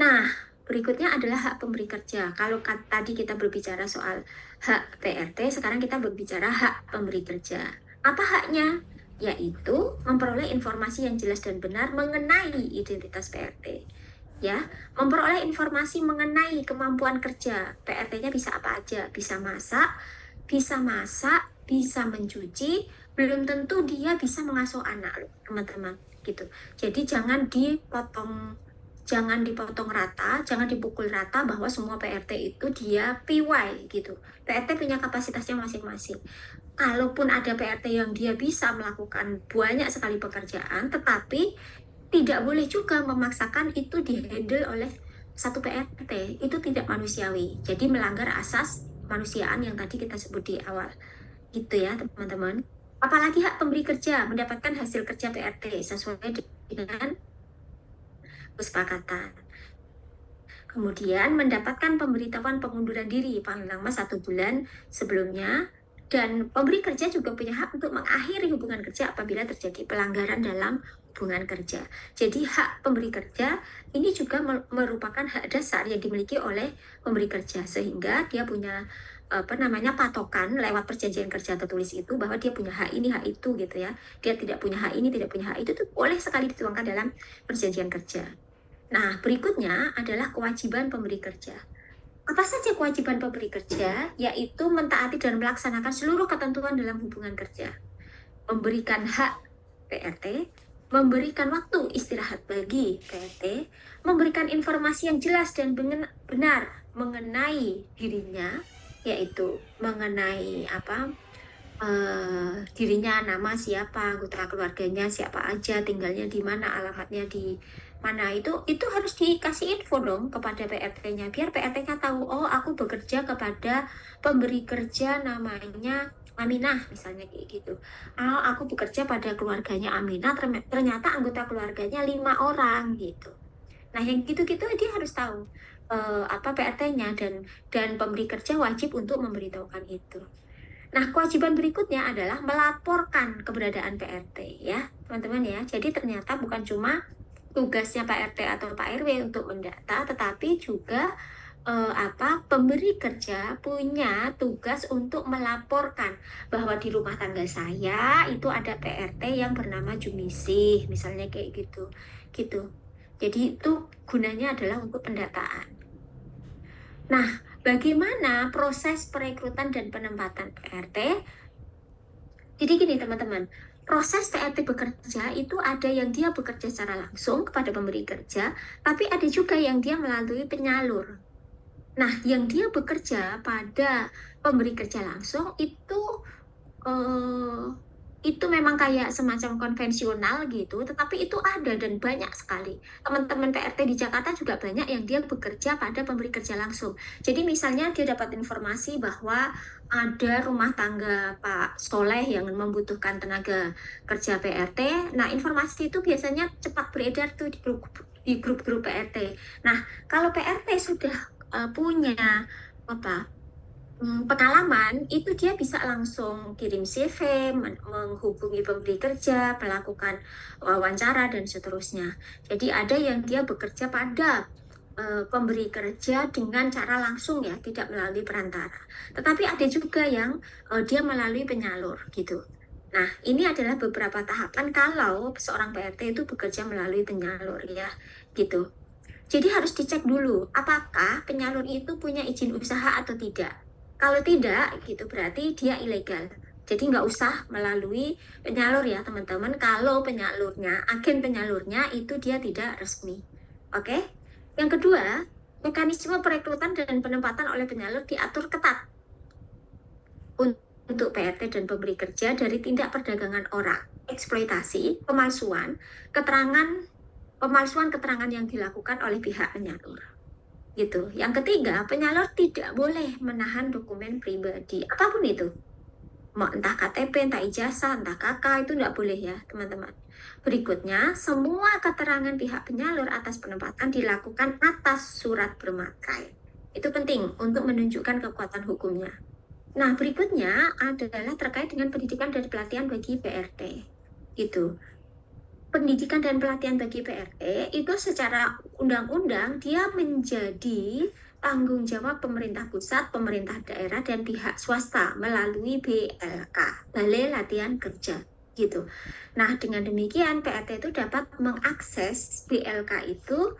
Nah, berikutnya adalah hak pemberi kerja. Kalau tadi kita berbicara soal hak PRT, sekarang kita berbicara hak pemberi kerja. Apa haknya? Yaitu memperoleh informasi yang jelas dan benar mengenai identitas PRT. Ya, memperoleh informasi mengenai kemampuan kerja. PRT-nya bisa apa aja? Bisa masak, bisa mencuci, belum tentu dia bisa mengasuh anak loh, teman-teman, gitu. Jadi jangan dipotong rata, jangan dipukul rata bahwa semua PRT itu dia PY gitu. PRT punya kapasitasnya masing-masing. Kalaupun ada PRT yang dia bisa melakukan banyak sekali pekerjaan, tetapi tidak boleh juga memaksakan itu dihandle oleh satu PRT. Itu tidak manusiawi. Jadi melanggar asas kemanusiaan yang tadi kita sebut di awal. Gitu ya, teman-teman. Apalagi hak pemberi kerja mendapatkan hasil kerja PRT sesuai dengan kesepakatan. Kemudian mendapatkan pemberitahuan pengunduran diri paling lama 1 bulan sebelumnya, dan pemberi kerja juga punya hak untuk mengakhiri hubungan kerja apabila terjadi pelanggaran dalam hubungan kerja. Jadi hak pemberi kerja ini juga merupakan hak dasar yang dimiliki oleh pemberi kerja, sehingga dia punya patokan lewat perjanjian kerja tertulis itu bahwa dia punya hak ini, hak itu gitu ya. Dia tidak punya hak ini, tidak punya hak itu tuh boleh sekali dituangkan dalam perjanjian kerja. Nah, berikutnya adalah kewajiban pemberi kerja. Apa saja kewajiban pemberi kerja? Yaitu mentaati dan melaksanakan seluruh ketentuan dalam hubungan kerja. Memberikan hak PRT, memberikan waktu istirahat bagi PRT, memberikan informasi yang jelas dan benar mengenai dirinya, yaitu mengenai dirinya, nama siapa, anggota keluarganya siapa aja, tinggalnya di mana, alamatnya di mana, itu harus dikasih info dong kepada PRT-nya, biar PRT-nya tahu, oh aku bekerja kepada pemberi kerja namanya Aminah, misalnya kayak gitu. Oh, aku bekerja pada keluarganya Aminah, ternyata anggota keluarganya 5 orang gitu. Nah, yang gitu-gitu dia harus tahu PRT-nya, dan pemberi kerja wajib untuk memberitahukan itu. Nah, kewajiban berikutnya adalah melaporkan keberadaan PRT ya, teman-teman ya. Jadi ternyata bukan cuma tugasnya Pak RT atau Pak RW untuk mendata, tetapi juga pemberi kerja punya tugas untuk melaporkan bahwa di rumah tangga saya itu ada PRT yang bernama Jumisih, misalnya kayak gitu. Gitu. Jadi itu gunanya adalah untuk pendataan. Nah, bagaimana proses perekrutan dan penempatan PRT? Jadi gini teman-teman, proses PRT bekerja itu ada yang dia bekerja secara langsung kepada pemberi kerja, tapi ada juga yang dia melalui penyalur. Nah, yang dia bekerja pada pemberi kerja langsung itu memang kayak semacam konvensional gitu, tetapi itu ada dan banyak sekali. Teman-teman PRT di Jakarta juga banyak yang dia bekerja pada pemberi kerja langsung. Jadi misalnya dia dapat informasi bahwa ada rumah tangga Pak Soleh yang membutuhkan tenaga kerja PRT. Nah, informasi itu biasanya cepat beredar tuh di grup-grup PRT. Nah, kalau PRT sudah punya pengalaman, itu dia bisa langsung kirim CV, menghubungi pemberi kerja, melakukan wawancara, dan seterusnya. Jadi ada yang dia bekerja pada pemberi kerja dengan cara langsung ya, tidak melalui perantara. Tetapi ada juga yang dia melalui penyalur gitu. Nah, ini adalah beberapa tahapan kalau seorang PRT itu bekerja melalui penyalur ya, gitu. Jadi harus dicek dulu, apakah penyalur itu punya izin usaha atau tidak. Kalau tidak, gitu berarti dia ilegal. Jadi nggak usah melalui penyalur ya teman-teman. Kalau agen penyalurnya itu dia tidak resmi. Oke? Yang kedua, mekanisme perekrutan dan penempatan oleh penyalur diatur ketat untuk PRT dan pemberi kerja dari tindak perdagangan orang, eksploitasi, pemalsuan keterangan yang dilakukan oleh pihak penyalur. Gitu. Yang ketiga, penyalur tidak boleh menahan dokumen pribadi, apapun itu. Mau entah KTP, entah ijazah, entah KK, itu tidak boleh ya, teman-teman. Berikutnya, semua keterangan pihak penyalur atas penempatan dilakukan atas surat bermaterai. Itu penting untuk menunjukkan kekuatan hukumnya. Nah, berikutnya adalah terkait dengan pendidikan dan pelatihan bagi PRT. Gitu. Pendidikan dan pelatihan bagi PRT itu secara undang-undang dia menjadi tanggung jawab pemerintah pusat, pemerintah daerah, dan pihak swasta melalui BLK, Balai Latihan Kerja, gitu. Nah, dengan demikian PRT itu dapat mengakses BLK itu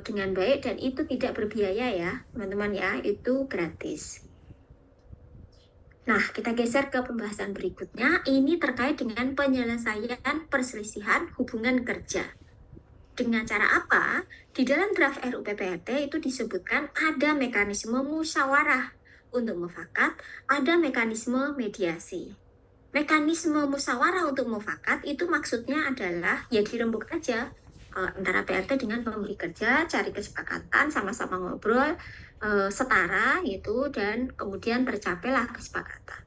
dengan baik, dan itu tidak berbiaya ya, teman-teman ya, itu gratis. Nah, kita geser ke pembahasan berikutnya. Ini terkait dengan penyelesaian perselisihan hubungan kerja. Dengan cara apa? Di dalam draft RUU PPRT itu disebutkan ada mekanisme musyawarah untuk mufakat, ada mekanisme mediasi. Mekanisme musyawarah untuk mufakat itu maksudnya adalah ya dirembuk aja antara PRT dengan pemberi kerja, cari kesepakatan, sama-sama ngobrol setara gitu, dan kemudian tercapailah kesepakatan.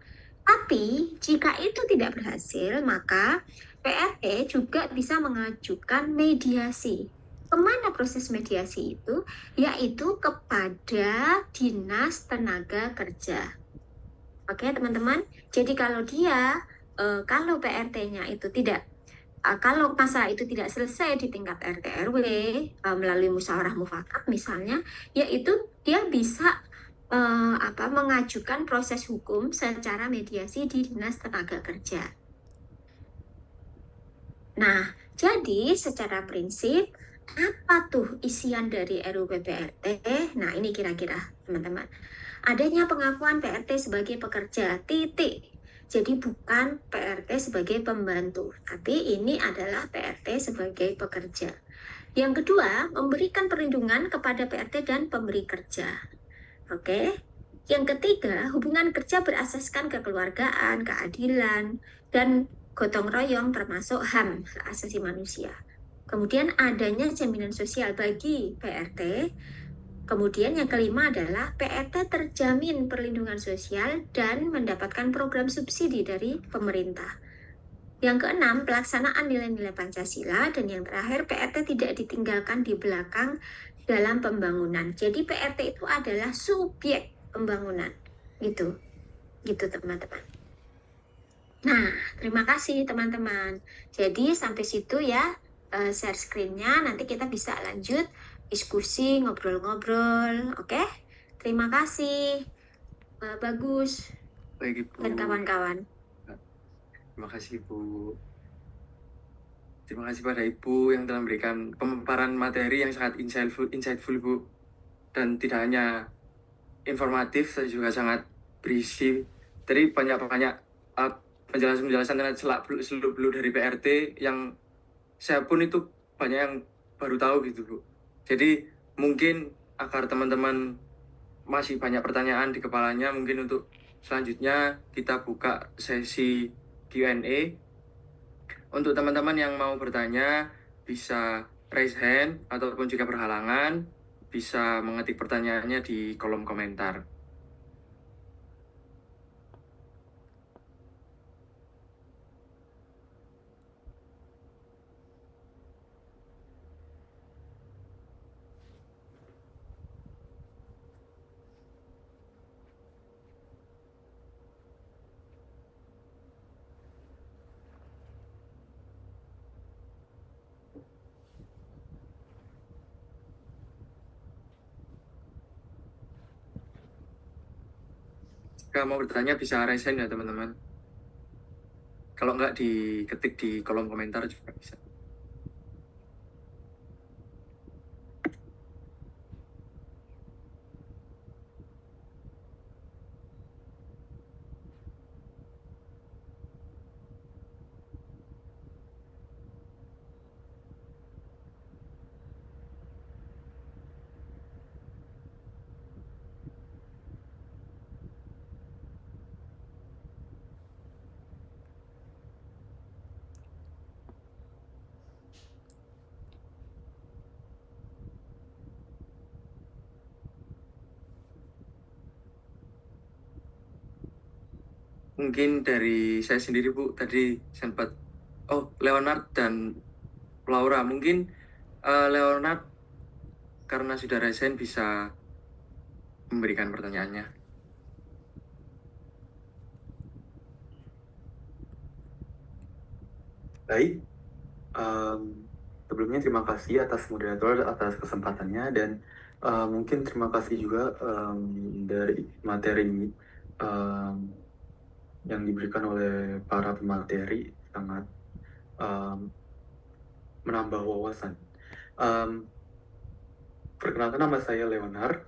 Tapi jika itu tidak berhasil, maka PRT juga bisa mengajukan mediasi. Kemana proses mediasi itu? Yaitu kepada Dinas Tenaga Kerja. Oke, teman-teman. Jadi kalau PRT-nya itu tidak, kalau masalah itu tidak selesai di tingkat RT RW melalui musyawarah mufakat misalnya, yaitu dia bisa mengajukan proses hukum secara mediasi di Dinas Tenaga Kerja. Nah, jadi secara prinsip apa tuh isian dari RUU PPRT? Nah, ini kira-kira teman-teman. Adanya pengakuan PRT sebagai pekerja, titik. Jadi bukan PRT sebagai pembantu, tapi ini adalah PRT sebagai pekerja. Yang kedua, memberikan perlindungan kepada PRT dan pemberi kerja. Oke. Yang ketiga, hubungan kerja berasaskan kekeluargaan, keadilan, dan gotong royong termasuk HAM, hak asasi manusia. Kemudian adanya jaminan sosial bagi PRT. Kemudian yang kelima adalah PRT terjamin perlindungan sosial dan mendapatkan program subsidi dari pemerintah. Yang keenam, pelaksanaan nilai-nilai Pancasila. Dan yang terakhir, PRT tidak ditinggalkan di belakang dalam pembangunan. Jadi PRT itu adalah subjek pembangunan. Gitu teman-teman. Nah, terima kasih teman-teman. Jadi sampai situ ya share screen-nya. Nanti kita bisa lanjut diskusi, ngobrol-ngobrol. Oke? Terima kasih. Bagus Baik, Ibu. dan kawan-kawan. Terima kasih, Ibu. Terima kasih pada Ibu yang telah memberikan pemaparan materi yang sangat insightful, Ibu. Dan tidak hanya informatif, tapi juga sangat berisi. Jadi banyak-banyak penjelasan-penjelasan tentang seluk-beluk dari PRT yang saya pun itu banyak yang baru tahu gitu, Bu. Jadi mungkin agar teman-teman masih banyak pertanyaan di kepalanya, mungkin untuk selanjutnya kita buka sesi Q&A. Untuk teman-teman yang mau bertanya, bisa raise hand ataupun jika berhalangan, bisa mengetik pertanyaannya di kolom komentar. Jika mau bertanya bisa raise hand ya teman-teman. Kalau nggak diketik di kolom komentar juga bisa. Mungkin dari saya sendiri, Bu, tadi sempat, Leonard dan Laura, mungkin Leonard karena sudah raise hand bisa memberikan pertanyaannya. Baik, sebelumnya terima kasih atas moderator atas kesempatannya dan mungkin terima kasih juga dari materi yang diberikan oleh para pemateri sangat menambah wawasan. Perkenalkan, nama saya Leonard.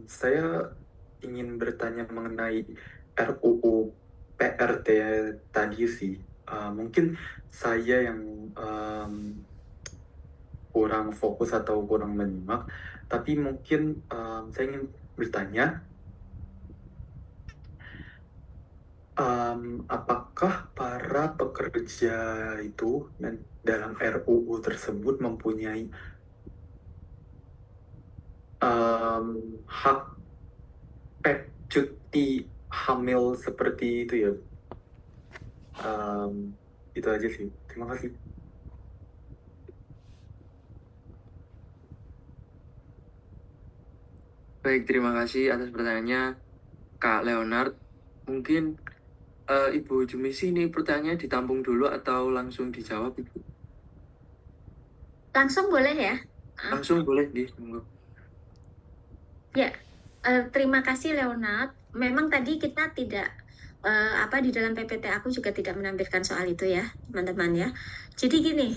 Saya ingin bertanya mengenai RUU PRT tadi sih. Mungkin saya yang kurang fokus atau kurang menyimak, tapi mungkin saya ingin bertanya, apakah para pekerja itu dalam RUU tersebut mempunyai hak cuti hamil seperti itu ya? Itu aja sih. Terima kasih. Baik, terima kasih atas pertanyaannya, Kak Leonard. Mungkin Ibu Jumisi ini pertanyaannya ditampung dulu atau langsung dijawab, Ibu? Langsung boleh ya? Langsung boleh, tunggu. Ya, terima kasih Leonard. Memang tadi kita tidak di dalam PPT aku juga tidak menampilkan soal itu ya, teman-teman ya. Jadi gini,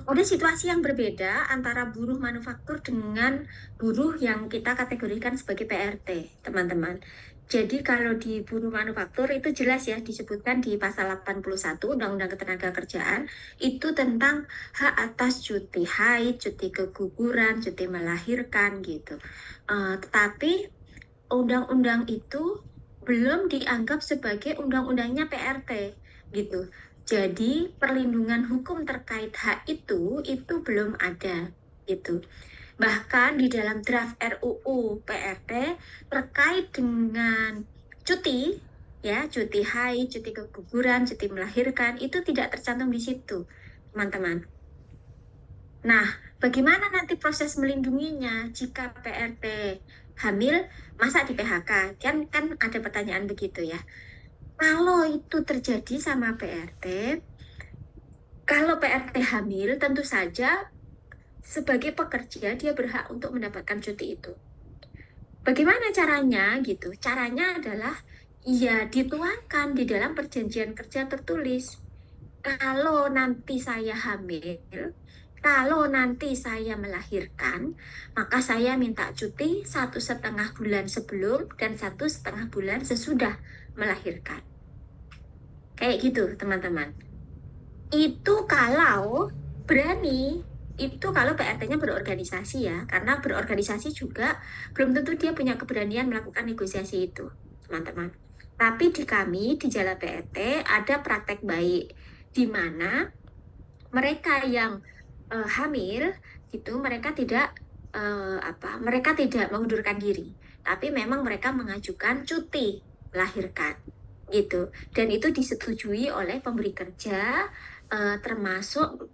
ada situasi yang berbeda antara buruh manufaktur dengan buruh yang kita kategorikan sebagai PRT, teman-teman. Jadi kalau di buruh manufaktur itu jelas ya disebutkan di pasal 81 Undang-Undang Ketenagakerjaan itu tentang hak atas cuti haid, cuti keguguran, cuti melahirkan gitu. Tetapi undang-undang itu belum dianggap sebagai undang-undangnya PRT gitu. Jadi perlindungan hukum terkait hak itu belum ada gitu. Bahkan di dalam draft RUU PRT terkait dengan cuti ya, cuti haid, cuti keguguran, cuti melahirkan itu tidak tercantum di situ, teman-teman. Nah, bagaimana nanti proses melindunginya jika PRT hamil, masa di PHK? Kan ada pertanyaan begitu ya. Kalau itu terjadi sama PRT, kalau PRT hamil, tentu saja sebagai pekerja dia berhak untuk mendapatkan cuti itu. Bagaimana caranya gitu? Caranya adalah ya dituangkan di dalam perjanjian kerja tertulis. Kalau nanti saya hamil, kalau nanti saya melahirkan, maka saya minta cuti 1,5 bulan sebelum dan 1,5 bulan sesudah melahirkan. Kayak gitu, teman-teman. Itu kalau berani, itu kalau PRT-nya berorganisasi ya, karena berorganisasi juga belum tentu dia punya keberanian melakukan negosiasi itu, teman-teman. Tapi di kami, di Jala PRT, ada praktek baik, di mana mereka yang hamil gitu mereka tidak mengundurkan diri, tapi memang mereka mengajukan cuti melahirkan gitu, dan itu disetujui oleh pemberi kerja, termasuk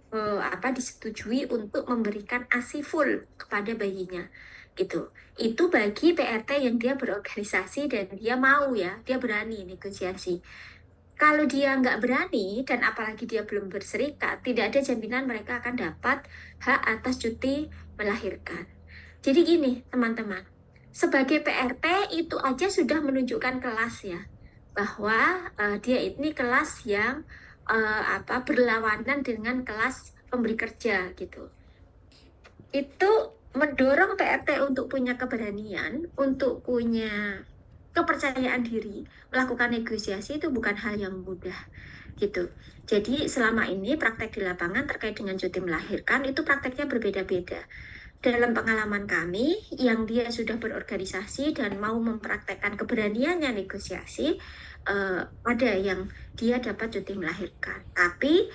disetujui untuk memberikan ASI full kepada bayinya gitu. Itu bagi PRT yang dia berorganisasi dan dia mau ya, dia berani negosiasi. Kalau dia nggak berani dan apalagi dia belum berserikat, tidak ada jaminan mereka akan dapat hak atas cuti melahirkan. Jadi gini, teman-teman, sebagai PRT itu aja sudah menunjukkan kelas ya, bahwa dia ini kelas yang berlawanan dengan kelas pemberi kerja gitu. Itu mendorong PRT untuk punya keberanian, untuk punya kepercayaan diri, melakukan negosiasi itu bukan hal yang mudah gitu. Jadi selama ini praktek di lapangan terkait dengan cuti melahirkan itu prakteknya berbeda-beda. Dalam pengalaman kami yang dia sudah berorganisasi dan mau mempraktekkan keberaniannya negosiasi, ada yang dia dapat cuti melahirkan. Tapi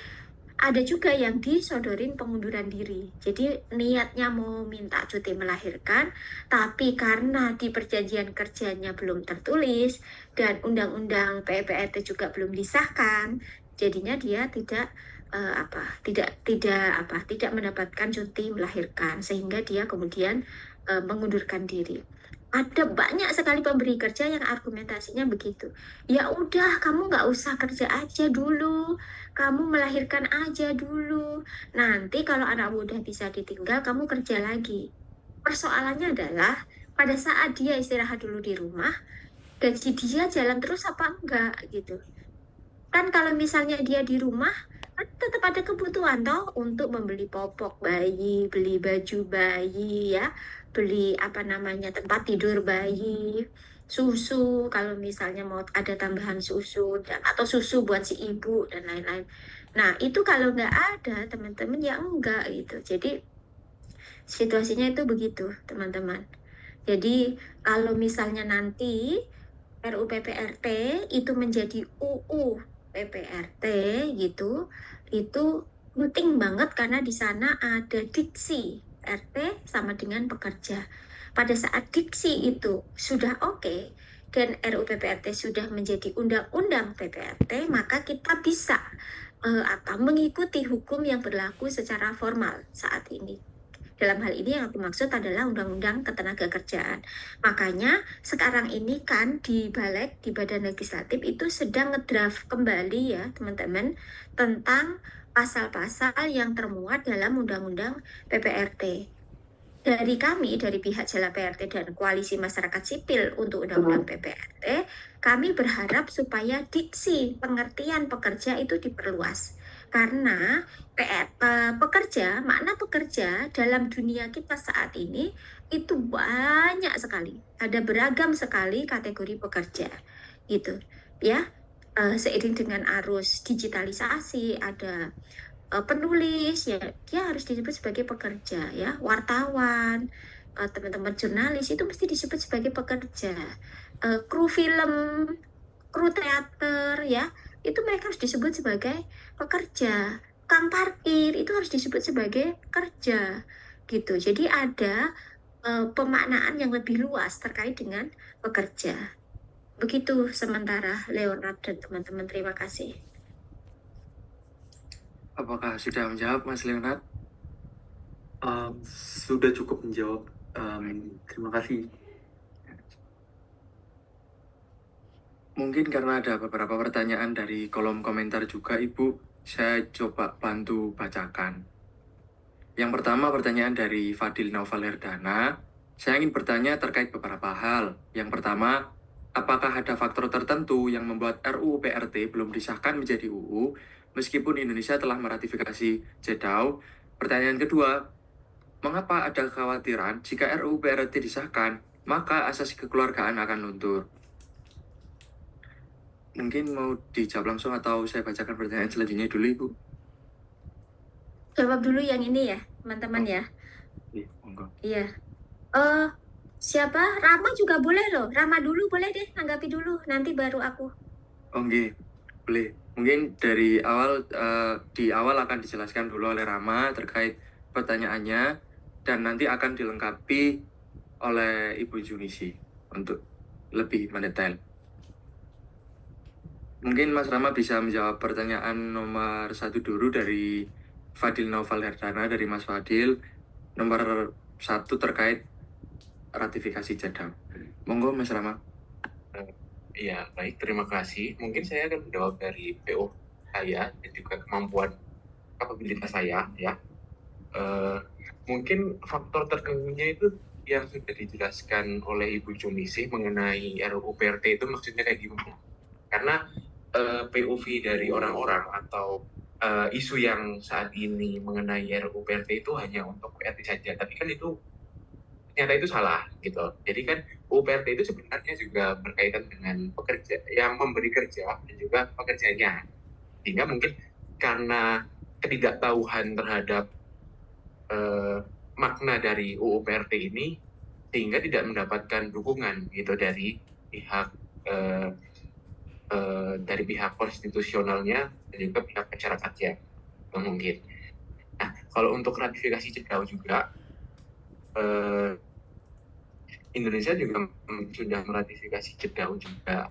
ada juga yang disodorin pengunduran diri. Jadi niatnya mau minta cuti melahirkan, tapi karena di perjanjian kerjanya belum tertulis dan undang-undang PPRT juga belum disahkan, jadinya dia tidak mendapatkan cuti melahirkan, sehingga dia kemudian mengundurkan diri. Ada banyak sekali pemberi kerja yang argumentasinya begitu. Ya udah, kamu nggak usah kerja aja dulu, kamu melahirkan aja dulu. Nanti kalau anakmu udah bisa ditinggal, kamu kerja lagi. Persoalannya adalah pada saat dia istirahat dulu di rumah, gaji dia jalan terus apa enggak gitu. Kan kalau misalnya dia di rumah, kan tetap ada kebutuhan toh untuk membeli popok bayi, beli baju bayi ya, beli tempat tidur bayi. susu, kalau misalnya mau ada tambahan susu atau susu buat si ibu dan lain-lain. Nah, itu kalau nggak ada, teman-teman ya enggak gitu. Jadi situasinya itu begitu, teman-teman. Jadi kalau misalnya nanti RUU PPRT itu menjadi UU PPRT gitu, itu penting banget karena di sana ada diksi RT sama dengan pekerja. Pada saat diksi itu sudah oke dan RUU PPRT sudah menjadi undang-undang PPRT, maka kita bisa atau mengikuti hukum yang berlaku secara formal saat ini. Dalam hal ini yang aku maksud adalah Undang-Undang Ketenagakerjaan. Makanya sekarang ini kan di Balik, di Badan Legislatif itu sedang ngedraft kembali ya teman-teman tentang pasal-pasal yang termuat dalam Undang-Undang PPRT. Dari kami, dari pihak Jala PRT dan Koalisi Masyarakat Sipil untuk Undang-Undang PPRT, kami berharap supaya diksi pengertian pekerja itu diperluas. Karena pekerja, makna pekerja dalam dunia kita saat ini itu banyak sekali. Ada beragam sekali kategori pekerja. Gitu. Ya, seiring dengan arus digitalisasi, ada penulis ya dia harus disebut sebagai pekerja ya, wartawan, teman-teman jurnalis itu mesti disebut sebagai pekerja, kru film, kru teater ya itu mereka harus disebut sebagai pekerja, tukang parkir itu harus disebut sebagai kerja gitu. Jadi ada pemaknaan yang lebih luas terkait dengan pekerja. Begitu sementara Leonard dan teman-teman, terima kasih. Apakah sudah menjawab, Mas Leonard? Sudah cukup menjawab. Terima kasih. Mungkin karena ada beberapa pertanyaan dari kolom komentar juga, Ibu, saya coba bantu bacakan. Yang pertama pertanyaan dari Fadil Naufal Herdana. Saya ingin bertanya terkait beberapa hal. Yang pertama, apakah ada faktor tertentu yang membuat RUU PRT belum disahkan menjadi UU meskipun Indonesia telah meratifikasi JEDAW? Pertanyaan kedua, mengapa ada kekhawatiran jika RUU PRT disahkan, maka asas kekeluargaan akan luntur? Mungkin mau dijawab langsung atau saya bacakan pertanyaan selanjutnya dulu, Ibu? Jawab dulu yang ini ya, teman-teman ya. Iya, monggo. Iya. Siapa? Rama juga boleh loh. Rama dulu boleh deh, tanggapi dulu. Nanti baru aku. Oke, boleh. Mungkin dari awal, di awal akan dijelaskan dulu oleh Rama terkait pertanyaannya, dan nanti akan dilengkapi oleh Ibu Junisi untuk lebih mendetail. Mungkin Mas Rama bisa menjawab pertanyaan nomor 1 dulu dari Fadil Naufal Herdana dari Mas Fadil. Nomor 1 terkait ratifikasi JEDAW. Monggo Mas Rama. Iya, baik, terima kasih. Mungkin saya akan menjawab dari PO saya dan juga kemampuan kapabilitas saya ya. Mungkin faktor tertentunya itu yang sudah dijelaskan oleh Ibu Jumisih mengenai RUU PRT itu maksudnya kayak gimana? Karena POV dari orang-orang atau isu yang saat ini mengenai RUU PRT itu hanya untuk PRT saja, tapi kan itu ternyata itu salah gitu. Jadi kan UU PRT itu sebenarnya juga berkaitan dengan pekerja yang memberi kerja dan juga pekerjanya. Sehingga mungkin karena ketidaktahuan terhadap makna dari UU PRT ini, sehingga tidak mendapatkan dukungan gitu dari pihak konstitusionalnya dan juga pihak masyarakatnya mungkin. Nah, kalau untuk ratifikasi JEDAW juga Indonesia juga sudah meratifikasi JEDAW juga.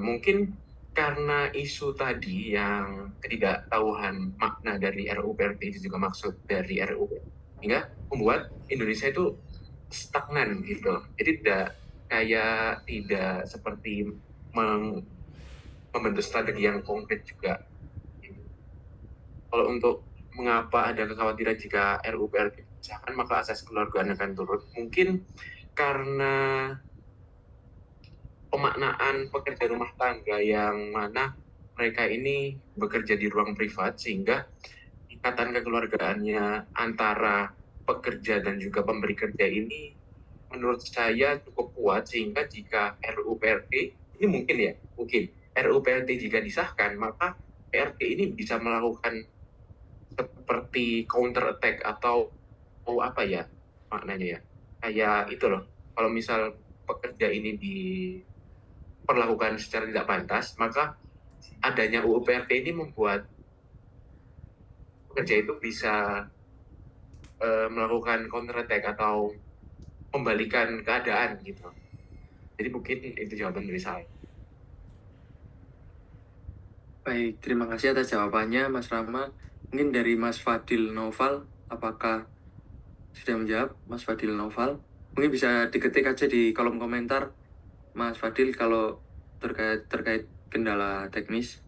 Mungkin karena isu tadi yang ketidaktahuan makna dari RUU PRT itu juga maksud dari RUU, sehingga membuat Indonesia itu stagnan gitu. Jadi tidak seperti membentuk strategi yang konkret juga. Kalau untuk mengapa ada kekhawatiran jika RUU PRT disahkan maka asas kekeluargaan akan turun, mungkin karena pemaknaan pekerja rumah tangga yang mana mereka ini bekerja di ruang privat, sehingga ikatan kekeluargaannya antara pekerja dan juga pemberi kerja ini menurut saya cukup kuat sehingga jika RUU PRT ini mungkin RUU PRT jika disahkan, maka PRT ini bisa melakukan seperti counter attack atau apa ya maknanya ya, kayak itu loh, kalau misal pekerja ini diperlakukan secara tidak pantas, maka adanya UU PRT ini membuat pekerja itu bisa melakukan counter attack atau membalikan keadaan gitu. Jadi mungkin itu jawaban dari saya. Baik, terima kasih atas jawabannya Mas Rama. Mungkin dari Mas Fadil Noval, apakah sudah menjawab Mas Fadil Noval? Mungkin bisa diketik aja di kolom komentar Mas Fadil kalau terkait kendala teknis.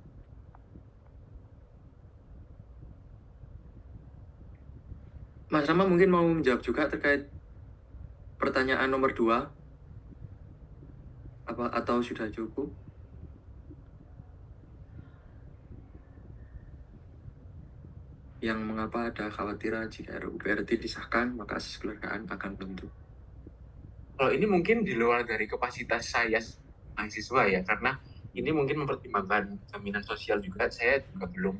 Mas Rama mungkin mau menjawab juga terkait pertanyaan nomor 2 atau sudah cukup? Yang mengapa ada khawatiran jika RUU PRT disahkan maka asas kekeluargaan akan runtuh. Kalau ini mungkin di luar dari kapasitas saya mahasiswa ya, karena ini mungkin mempertimbangkan jaminan sosial juga. Saya juga belum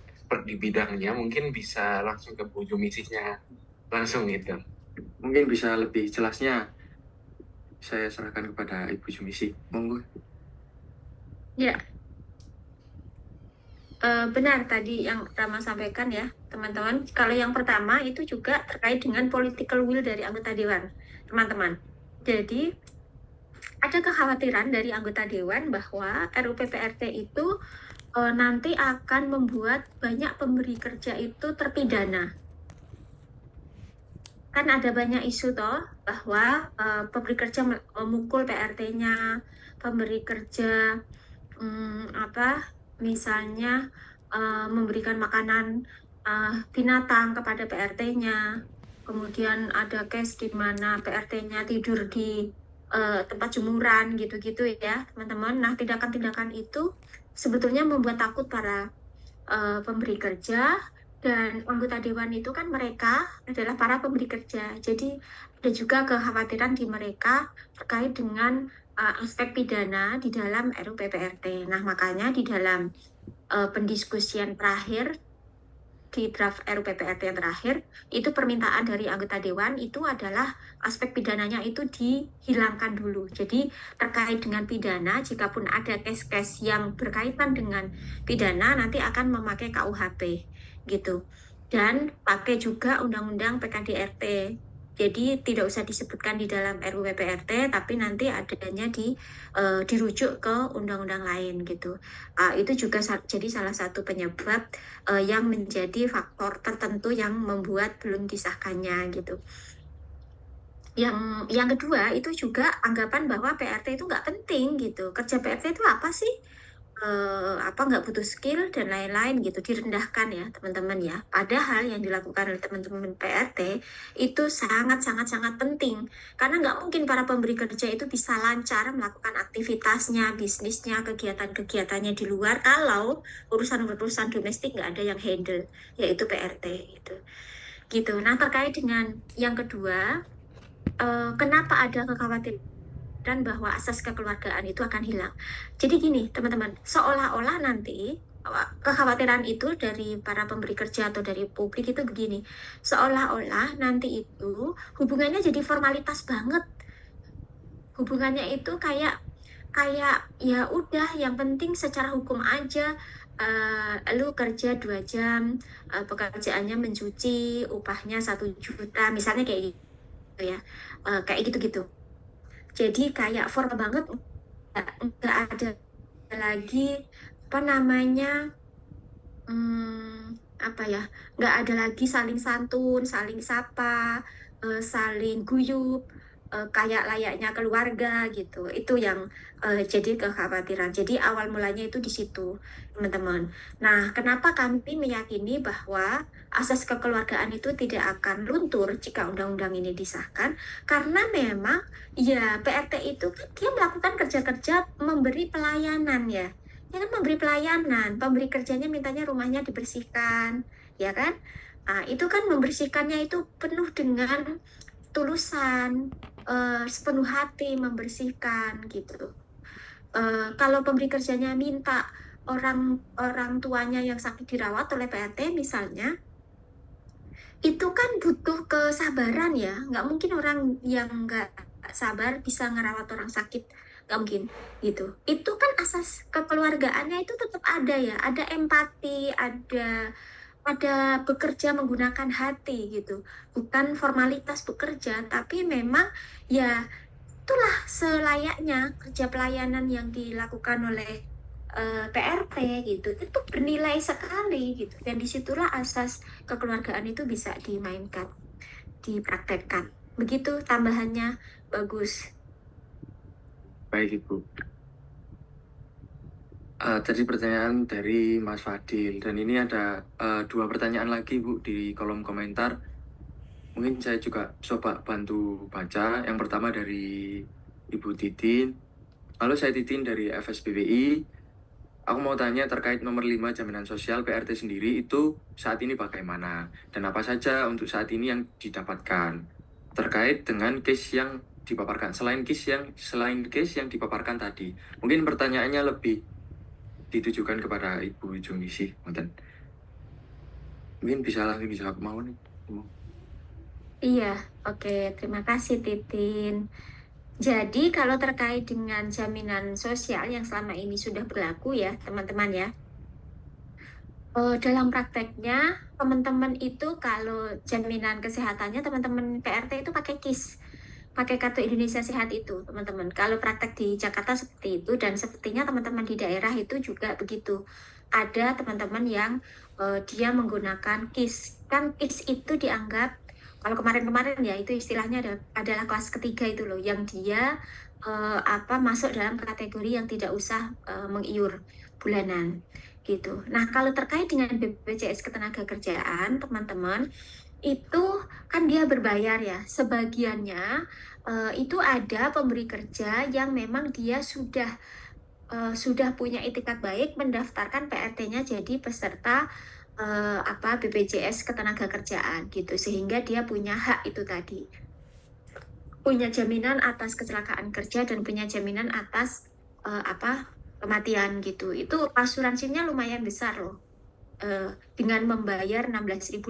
expert di bidangnya, mungkin bisa langsung ke Bu Jumisihnya langsung gitu. Mungkin bisa lebih jelasnya saya serahkan kepada Ibu Jumisi. Monggo. Ya, benar tadi yang Rama sampaikan ya, teman-teman. Kalau yang pertama itu juga terkait dengan political will dari anggota dewan, teman-teman. Jadi ada kekhawatiran dari anggota dewan bahwa RUU PPRT itu nanti akan membuat banyak pemberi kerja itu terpidana. Kan ada banyak isu toh bahwa pemberi kerja memukul PRT-nya, pemberi kerja misalnya memberikan makanan binatang kepada PRT-nya, kemudian ada case di mana PRT-nya tidur di tempat jemuran gitu-gitu ya teman-teman. Nah, tindakan-tindakan itu sebetulnya membuat takut para pemberi kerja, dan anggota dewan itu kan mereka adalah para pemberi kerja. Jadi ada juga kekhawatiran di mereka terkait dengan aspek pidana di dalam RUU PPRT. Nah, makanya di dalam pendiskusian terakhir di draft RUU PPRT yang terakhir, itu permintaan dari anggota dewan itu adalah aspek pidananya itu dihilangkan dulu. Jadi terkait dengan pidana, jikapun ada case-case yang berkaitan dengan pidana, nanti akan memakai KUHP gitu. Dan pakai juga Undang-Undang PKDRT. Jadi tidak usah disebutkan di dalam RUU PPRT, tapi nanti adanya dirujuk ke undang-undang lain gitu. Itu juga jadi salah satu penyebab yang menjadi faktor tertentu yang membuat belum disahkannya gitu. Yang kedua itu juga anggapan bahwa PRT itu nggak penting gitu. Kerja PRT itu apa sih? Nggak butuh skill dan lain-lain gitu, direndahkan ya teman-teman ya. Padahal yang dilakukan oleh teman-teman PRT itu sangat penting, karena nggak mungkin para pemberi kerja itu bisa lancar melakukan aktivitasnya, bisnisnya, kegiatan-kegiatannya di luar kalau urusan domestik nggak ada yang handle, yaitu PRT gitu. Nah, terkait dengan yang kedua, kenapa ada kekhawatiran dan bahwa asas kekeluargaan itu akan hilang. Jadi gini teman-teman, seolah-olah nanti kekhawatiran itu dari para pemberi kerja atau dari publik itu begini, seolah-olah nanti itu hubungannya jadi formalitas banget. Hubungannya itu kayak ya udah, yang penting secara hukum aja. Lu kerja 2 jam, pekerjaannya mencuci, upahnya 1 juta, misalnya kayak gitu ya, kayak gitu-gitu. Jadi kayak formal banget, nggak ada lagi nggak ada lagi saling santun, saling sapa, saling guyup, kayak layaknya keluarga gitu. Itu yang jadi kekhawatiran. Jadi awal mulanya itu di situ, teman-teman. Nah, kenapa kami meyakini bahwa asas kekeluargaan itu tidak akan luntur jika undang-undang ini disahkan? Karena memang ya PRT itu kan dia melakukan kerja-kerja memberi pelayanan ya. Dia kan memberi pelayanan, pemberi kerjanya mintanya rumahnya dibersihkan, ya kan? Nah, itu kan membersihkannya itu penuh dengan ketulusan, sepenuh hati membersihkan gitu. Kalau pemberi kerjanya minta orang tuanya yang sakit dirawat oleh PRT misalnya, itu kan butuh kesabaran ya. Nggak mungkin orang yang nggak sabar bisa ngerawat orang sakit, nggak mungkin gitu. Itu kan asas kekeluargaannya itu tetap ada ya, ada empati, ada bekerja menggunakan hati gitu, bukan formalitas bekerja, tapi memang ya itulah selayaknya kerja pelayanan yang dilakukan oleh PRT gitu, itu bernilai sekali gitu, dan disitulah asas kekeluargaan itu bisa dimainkan, dipraktekkan. Begitu tambahannya, bagus. Baik Ibu. Tadi pertanyaan dari Mas Fadil, dan ini ada 2 pertanyaan lagi Bu di kolom komentar. Mungkin saya juga coba bantu baca. Yang pertama dari Ibu Titin. Halo, saya Titin dari FSBWI. Aku mau tanya terkait nomor 5 jaminan sosial PRT sendiri itu saat ini bagaimana? Dan apa saja untuk saat ini yang didapatkan? Terkait dengan case yang dipaparkan, selain case yang dipaparkan tadi. Mungkin pertanyaannya lebih ditujukan kepada Ibu Jungisi. Mungkin bisa langsung dijawab mau nih. Iya, oke, terima kasih Titin. Jadi kalau terkait dengan jaminan sosial yang selama ini sudah berlaku ya teman-teman ya, dalam prakteknya teman-teman itu kalau jaminan kesehatannya teman-teman PRT itu pakai KIS, pakai Kartu Indonesia Sehat itu teman-teman. Kalau praktek di Jakarta seperti itu, dan sepertinya teman-teman di daerah itu juga begitu. Ada teman-teman yang dia menggunakan KIS. Kan KIS itu dianggap, kalau kemarin-kemarin ya itu istilahnya adalah kelas ketiga itu loh, yang dia masuk dalam kategori yang tidak usah mengiur bulanan gitu. Nah, kalau terkait dengan BPJS Ketenagakerjaan, teman-teman, itu kan dia berbayar ya. Sebagiannya itu ada pemberi kerja yang memang dia sudah punya itikat baik mendaftarkan PRT-nya jadi peserta BPJS Ketenagakerjaan gitu, sehingga dia punya hak itu tadi, punya jaminan atas kecelakaan kerja dan punya jaminan atas kematian gitu. Itu asuransinya lumayan besar loh, dengan membayar 16.800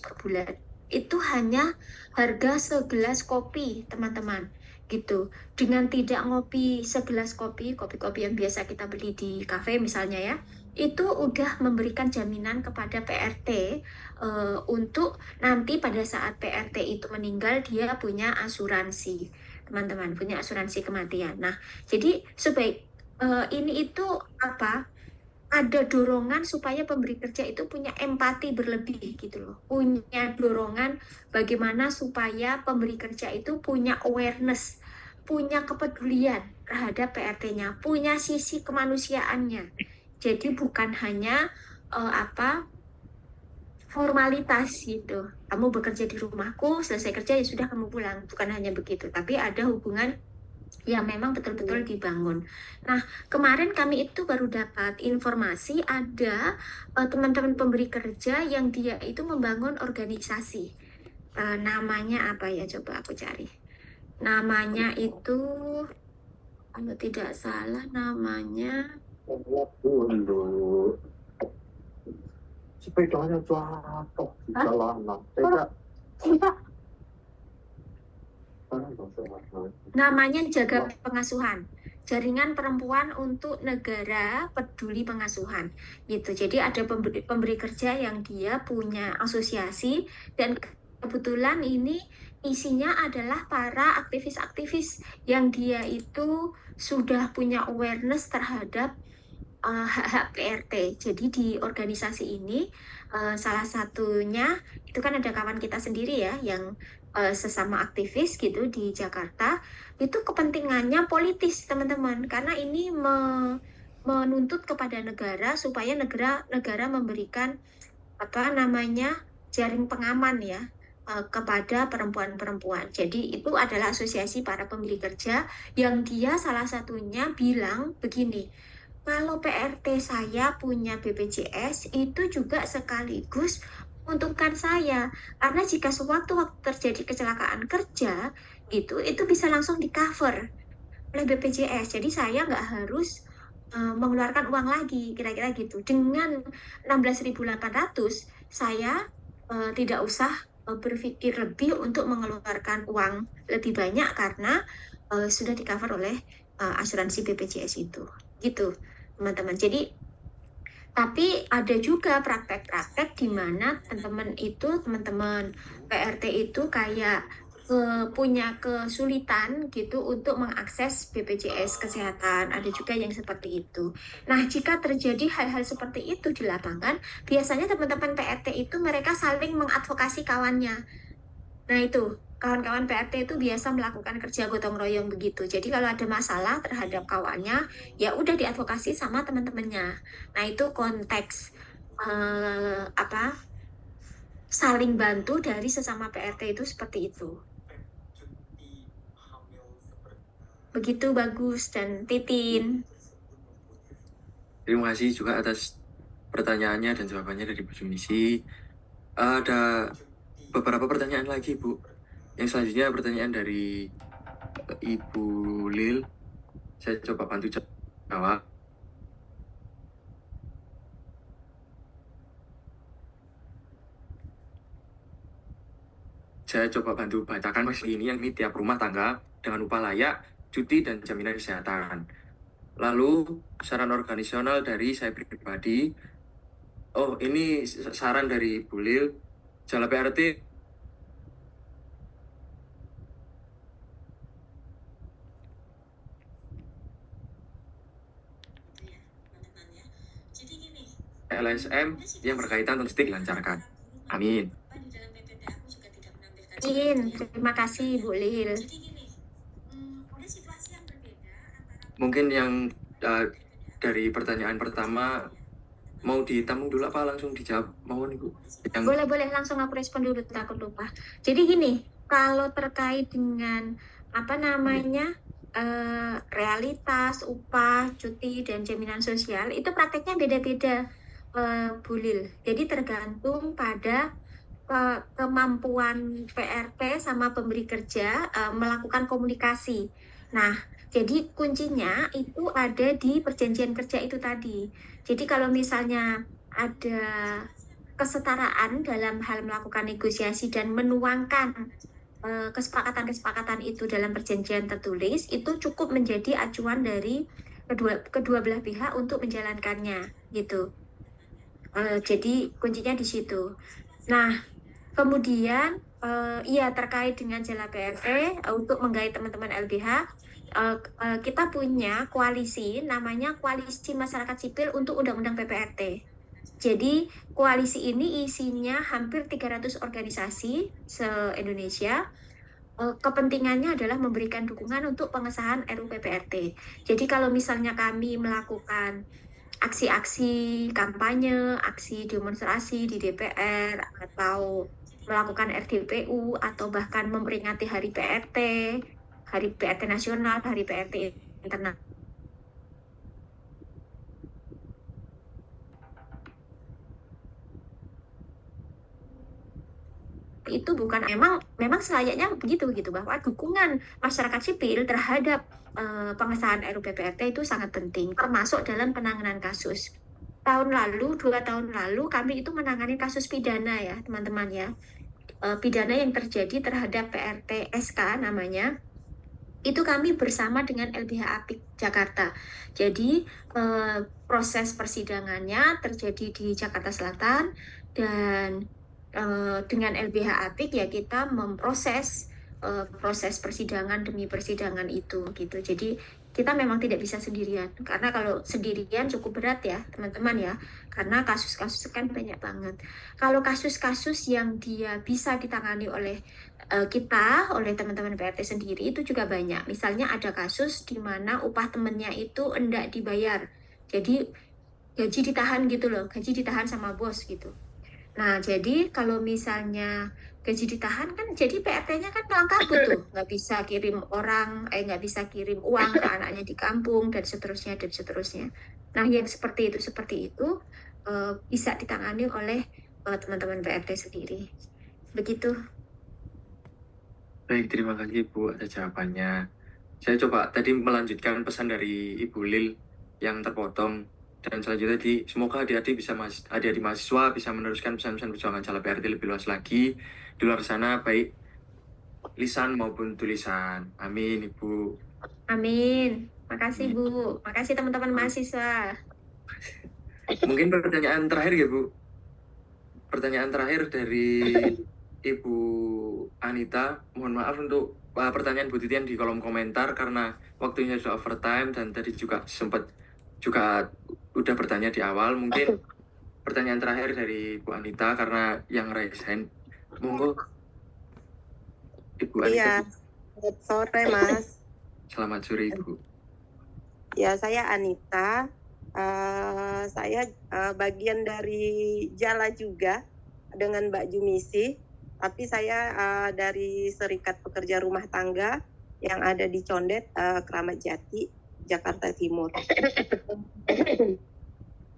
per bulan. Itu hanya harga segelas kopi teman-teman gitu. Dengan tidak ngopi segelas kopi yang biasa kita beli di kafe misalnya ya, itu udah memberikan jaminan kepada PRT untuk nanti pada saat PRT itu meninggal dia punya asuransi, teman-teman, punya asuransi kematian. Nah, jadi ini itu ada dorongan supaya pemberi kerja itu punya empati berlebih gitu loh, punya dorongan bagaimana supaya pemberi kerja itu punya awareness, punya kepedulian terhadap PRT-nya, punya sisi kemanusiaannya. Jadi bukan hanya formalitas gitu, kamu bekerja di rumahku, selesai kerja ya sudah kamu pulang, bukan hanya begitu, tapi ada hubungan yang memang betul-betul dibangun. Nah, kemarin kami itu baru dapat informasi ada teman-teman pemberi kerja yang dia itu membangun organisasi. Namanya apa ya? Coba aku cari. Namanya itu, kalau tidak salah namanya. Sepedanya jatuh di jalanan. Namanya Jaga Pengasuhan, Jaringan Perempuan untuk Negara Peduli Pengasuhan gitu. Jadi ada pemberi kerja yang dia punya asosiasi, dan kebetulan ini isinya adalah para aktivis-aktivis yang dia itu sudah punya awareness terhadap hak-hak PRT. Jadi di organisasi ini salah satunya itu kan ada kawan kita sendiri ya yang sesama aktivis gitu di Jakarta, itu kepentingannya politis teman-teman, karena ini menuntut kepada negara supaya negara memberikan jaring pengaman ya kepada perempuan-perempuan. Jadi itu adalah asosiasi para pemberi kerja yang dia salah satunya bilang begini, kalau PRT saya punya BPJS itu juga sekaligus menguntungkan saya, karena jika sewaktu-waktu terjadi kecelakaan kerja gitu, itu bisa langsung di cover oleh BPJS. Jadi saya nggak harus mengeluarkan uang lagi, kira-kira gitu. Dengan 16.800 saya tidak usah berpikir lebih untuk mengeluarkan uang lebih banyak karena sudah di cover oleh asuransi BPJS itu. Gitu, teman-teman. Jadi tapi ada juga praktek-praktek di mana teman-teman PRT itu kayak punya kesulitan gitu untuk mengakses BPJS Kesehatan. Ada juga yang seperti itu. Nah, jika terjadi hal-hal seperti itu di lapangan, biasanya teman-teman PRT itu mereka saling mengadvokasi kawannya. Nah, itu kawan-kawan PRT itu biasa melakukan kerja gotong royong begitu. Jadi kalau ada masalah terhadap kawannya, ya udah diadvokasi sama teman-temannya. Nah, itu konteks saling bantu dari sesama PRT itu seperti itu. Begitu Bagus dan Titin. Terima kasih juga atas pertanyaannya dan jawabannya dari Bu Jumisi. Ada beberapa pertanyaan lagi, Bu. Yang selanjutnya pertanyaan dari Ibu Lil. Saya coba bantu jawab. Saya coba bantu bacakan masih ini yang tiap rumah tangga dengan upah layak, cuti, dan jaminan kesehatan. Lalu saran organisasional dari saya pribadi. Oh, ini saran dari Bu Lil. Jala PRT LSM yang berkaitan logistik dilancarkan. Amin. Terima kasih Bu Lil. Mungkin yang dari pertanyaan pertama mau ditamu dulu apa langsung dijawab? Mohon Ibu. Boleh langsung aku respon dulu, takut lupa. Jadi gini, kalau terkait dengan realitas, upah, cuti, dan jaminan sosial, itu prakteknya beda-beda, Bu Lil. Jadi tergantung pada kemampuan PRT sama pemberi kerja melakukan komunikasi. Nah, jadi kuncinya itu ada di perjanjian kerja itu tadi. Jadi kalau misalnya ada kesetaraan dalam hal melakukan negosiasi dan menuangkan kesepakatan-kesepakatan itu dalam perjanjian tertulis, itu cukup menjadi acuan dari kedua belah pihak untuk menjalankannya, gitu. Jadi kuncinya di situ. Nah, kemudian terkait dengan Jala PRT untuk menggait teman-teman LBH, kita punya koalisi namanya Koalisi Masyarakat Sipil untuk Undang-Undang PPRT. Jadi koalisi ini isinya hampir 300 organisasi se-Indonesia. Kepentingannya adalah memberikan dukungan untuk pengesahan RUU PPRT. Jadi kalau misalnya kami melakukan aksi-aksi kampanye, aksi demonstrasi di DPR, atau melakukan RDPU, atau bahkan memperingati Hari PRT Nasional, Hari PRT Internasional, itu bukan memang selayaknya begitu bahwa dukungan masyarakat sipil terhadap pengesahan RUU PPRT itu sangat penting, termasuk dalam penanganan kasus. 2 tahun lalu kami itu menangani kasus pidana ya teman-teman ya, pidana yang terjadi terhadap PRT SK namanya. Itu kami bersama dengan LBH Apik Jakarta. Jadi proses persidangannya terjadi di Jakarta Selatan, dan dengan LBH Apik ya kita memproses proses persidangan demi persidangan itu gitu. Jadi kita memang tidak bisa sendirian, karena kalau sendirian cukup berat ya teman-teman ya, karena kasus-kasus kan banyak banget. Kalau kasus-kasus yang dia bisa ditangani oleh oleh teman-teman PRT sendiri itu juga banyak. Misalnya ada kasus di mana upah temennya itu enggak dibayar, jadi gaji ditahan gitu loh, gaji ditahan sama bos gitu. Nah, jadi kalau misalnya gaji ditahan kan jadi PRT-nya kan pulang kabut tuh, nggak bisa kirim uang ke anaknya di kampung dan seterusnya dan seterusnya. Nah, yang seperti itu bisa ditangani oleh teman-teman PRT sendiri. Begitu. Baik, terima kasih Bu atas jawabannya. Saya coba tadi melanjutkan pesan dari Ibu Lil yang terpotong, dan selanjutnya semoga adik-adik mahasiswa bisa meneruskan pesan-pesan perjuangan Cala PRT lebih luas lagi di luar sana, baik lisan maupun tulisan. Amin, Ibu. Amin. Makasih Bu. Makasih teman-teman mahasiswa. Mungkin pertanyaan terakhir ya Bu. Pertanyaan terakhir dari Ibu Anita. Mohon maaf untuk pertanyaan Bu Titian di kolom komentar karena waktunya sudah overtime dan tadi juga sempat udah bertanya di awal. Mungkin pertanyaan terakhir dari Bu Anita karena yang raise hand. Monggo Ibu Anita. Iya, selamat sore Mas. Selamat sore Ibu. Ya, saya Anita. Saya bagian dari Jala juga dengan Mbak Jumisi, tapi saya dari Serikat Pekerja Rumah Tangga yang ada di Condet, Kramat Jati, Jakarta Timur.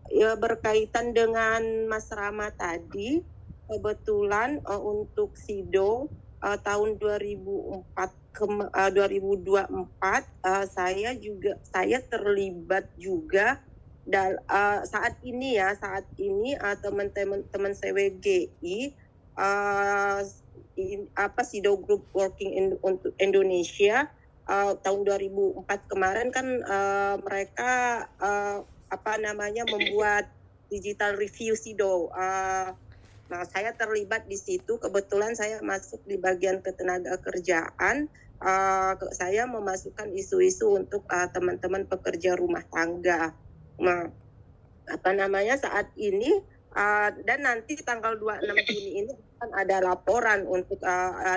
Ya, berkaitan dengan Mas Rama tadi, kebetulan untuk SIDO tahun 2024 saya terlibat juga saat ini teman-teman CWGI SIDO Group Working untuk Indonesia tahun 2004 kemarin kan mereka membuat digital review SIDO. Nah, saya terlibat di situ. Kebetulan saya masuk di bagian ketenagakerjaan. Saya memasukkan isu-isu untuk teman-teman pekerja rumah tangga. Nah, saat ini dan nanti tanggal 26 Juni ini akan ada laporan untuk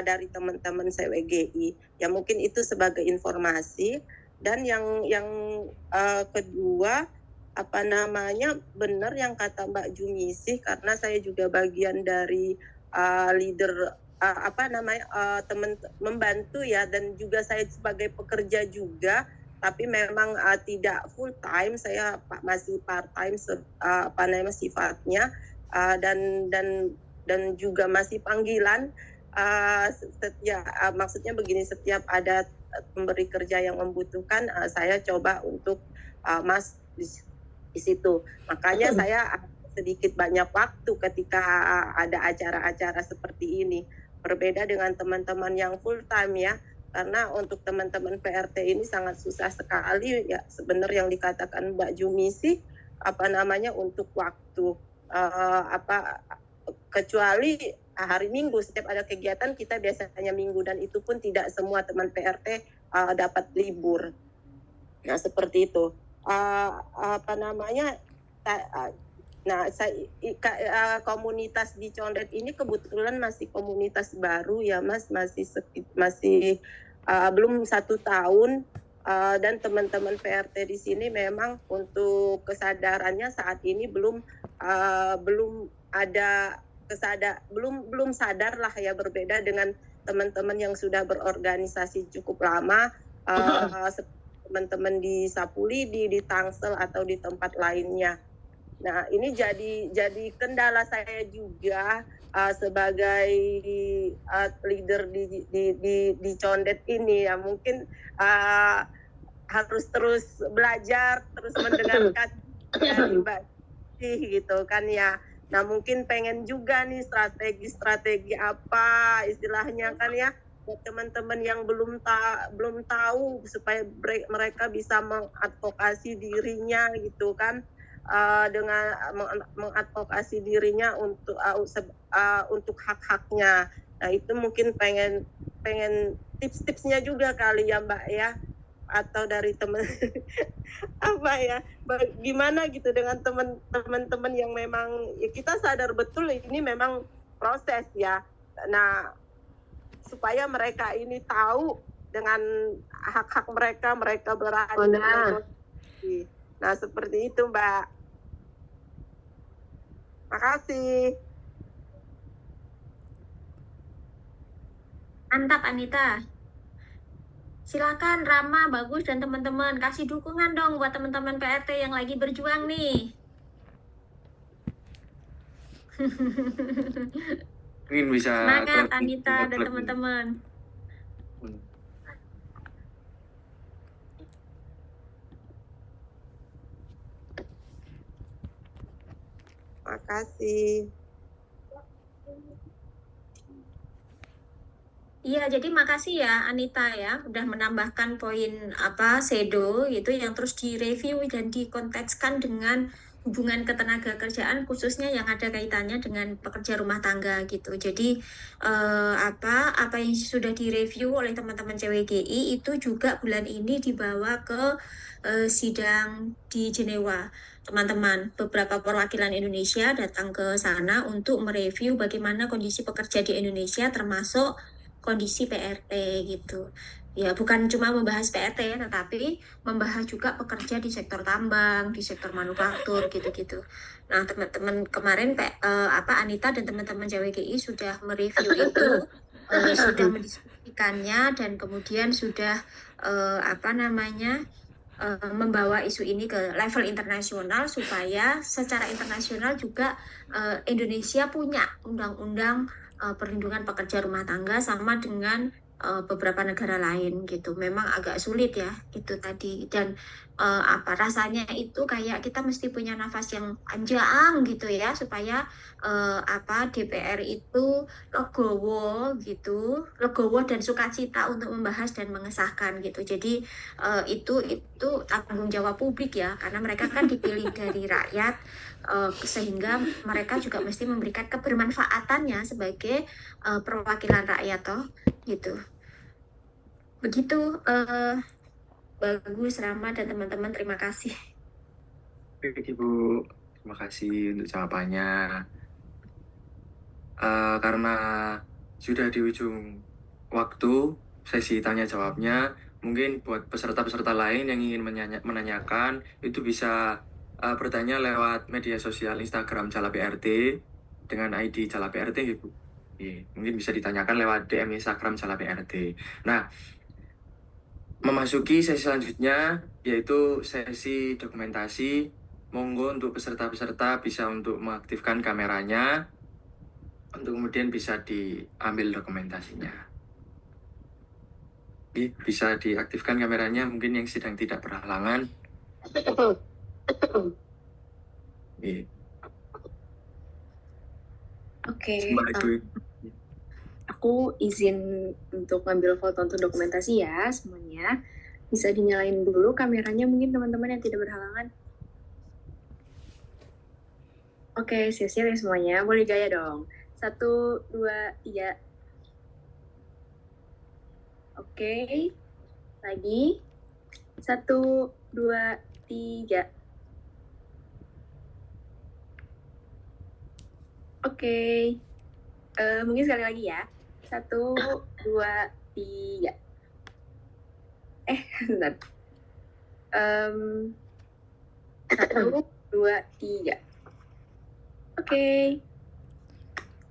dari teman-teman CWGI. Ya mungkin itu sebagai informasi. Dan yang kedua, benar yang kata Mbak Jumisi, karena saya juga bagian dari leader teman membantu ya, dan juga saya sebagai pekerja juga, tapi memang tidak full time, saya masih part time sifatnya, dan juga masih panggilan. Maksudnya begini, setiap ada pemberi kerja yang membutuhkan, saya coba untuk di situ. Makanya saya sedikit banyak waktu ketika ada acara-acara seperti ini. Berbeda dengan teman-teman yang full time ya. Karena untuk teman-teman PRT ini sangat susah sekali ya, sebenarnya yang dikatakan Mbak Jumisi untuk waktu kecuali hari Minggu, setiap ada kegiatan kita biasanya Minggu, dan itu pun tidak semua teman PRT dapat libur. Nah, seperti itu. Komunitas di Condet ini kebetulan masih komunitas baru ya Mas, masih belum 1 tahun, dan teman-teman PRT di sini memang untuk kesadarannya saat ini belum sadar lah ya, berbeda dengan teman-teman yang sudah berorganisasi cukup lama, teman-teman di Sapulidi, di Tangsel atau di tempat lainnya. Nah, ini jadi kendala saya juga sebagai leader di Condet ini ya, mungkin harus terus belajar, terus mendengarkan dari Mbak gitu kan ya. Nah, mungkin pengen juga nih strategi apa istilahnya kan ya, buat teman-teman yang belum tahu supaya mereka bisa mengadvokasi dirinya gitu kan, dengan mengadvokasi dirinya untuk hak-haknya. Nah, itu mungkin pengen tips-tipsnya juga kali ya Mbak ya, atau dari teman gimana gitu dengan teman-teman yang memang ya, kita sadar betul ini memang proses ya. Nah, supaya mereka ini tahu dengan hak-hak mereka berani. Nah, seperti itu Mbak. Makasih. Mantap Anita. Silakan Rama, Bagus, dan teman-teman kasih dukungan dong buat teman-teman PRT yang lagi berjuang nih. Mungkin bisa Semangat closing Anita dan statement. teman-teman. Makasih. Iya, jadi makasih ya Anita ya udah menambahkan poin apa SEDO itu yang terus direview dan dikontekskan dengan hubungan ketenaga kerjaan khususnya yang ada kaitannya dengan pekerja rumah tangga gitu. Jadi apa yang sudah direview oleh teman-teman CWGI itu juga bulan ini dibawa ke sidang di Jenewa. Teman-teman, beberapa perwakilan Indonesia datang ke sana untuk mereview bagaimana kondisi pekerja di Indonesia termasuk kondisi PRT gitu. Ya, bukan cuma membahas PRT, tetapi membahas juga pekerja di sektor tambang, di sektor manufaktur gitu-gitu. Nah, teman-teman kemarin Anita dan teman-teman JWGI sudah mereview itu, sudah mendiskusikannya dan kemudian sudah membawa isu ini ke level internasional supaya secara internasional juga Indonesia punya undang-undang perlindungan pekerja rumah tangga sama dengan beberapa negara lain gitu. Memang agak sulit ya itu tadi dan rasanya itu kayak kita mesti punya nafas yang panjang gitu ya supaya DPR itu legowo dan sukacita untuk membahas dan mengesahkan gitu. Jadi itu tanggung jawab publik ya karena mereka kan dipilih dari rakyat sehingga mereka juga mesti memberikan kebermanfaatannya sebagai perwakilan rakyat toh gitu. Begitu Bagus, Rama dan teman-teman, terima kasih. Baik Ibu, terima kasih untuk jawabannya. Karena sudah di ujung waktu sesi tanya jawabnya, mungkin buat peserta-peserta lain yang ingin menanyakan itu bisa bertanya lewat media sosial Instagram Cala PRT dengan ID Cala PRT Ibu. Mungkin bisa ditanyakan lewat DM Instagram Cala PRT. Nah, memasuki sesi selanjutnya yaitu sesi dokumentasi. Monggo untuk peserta-peserta bisa untuk mengaktifkan kameranya untuk kemudian bisa diambil dokumentasinya. Bisa diaktifkan kameranya mungkin yang sedang tidak berhalangan. Oke, aku izin untuk ngambil foto untuk dokumentasi ya semuanya. Bisa dinyalain dulu kameranya mungkin teman-teman yang tidak berhalangan. Oke, siap-siap ya semuanya. Boleh gaya dong. 1, 2, 3. Oke. Lagi. 1, 2, 3. Oke. Mungkin sekali lagi ya. 1, 2, 3. Bentar. 1, 2, 3. Oke.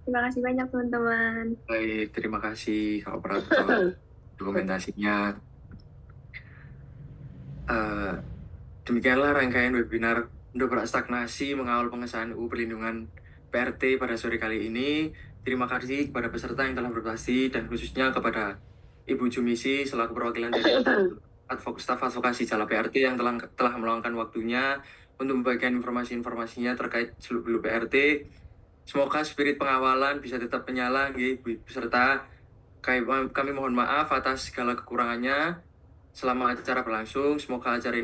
Terima kasih banyak teman-teman. Baik, terima kasih Kak Operator dokumentasinya. Demikianlah rangkaian webinar Mendobrak Stagnasi Mengawal Pengesahan UU Perlindungan PRT pada sore kali ini. Terima kasih kepada peserta yang telah berpartisipasi dan khususnya kepada Ibu Jumisi selaku perwakilan dari staf advokasi Cala PRT yang telah meluangkan waktunya untuk membagikan informasi-informasinya terkait seluk-beluk PRT. Semoga spirit pengawalan bisa tetap menyala, peserta. Kami mohon maaf atas segala kekurangannya selama acara berlangsung. Semoga acara ini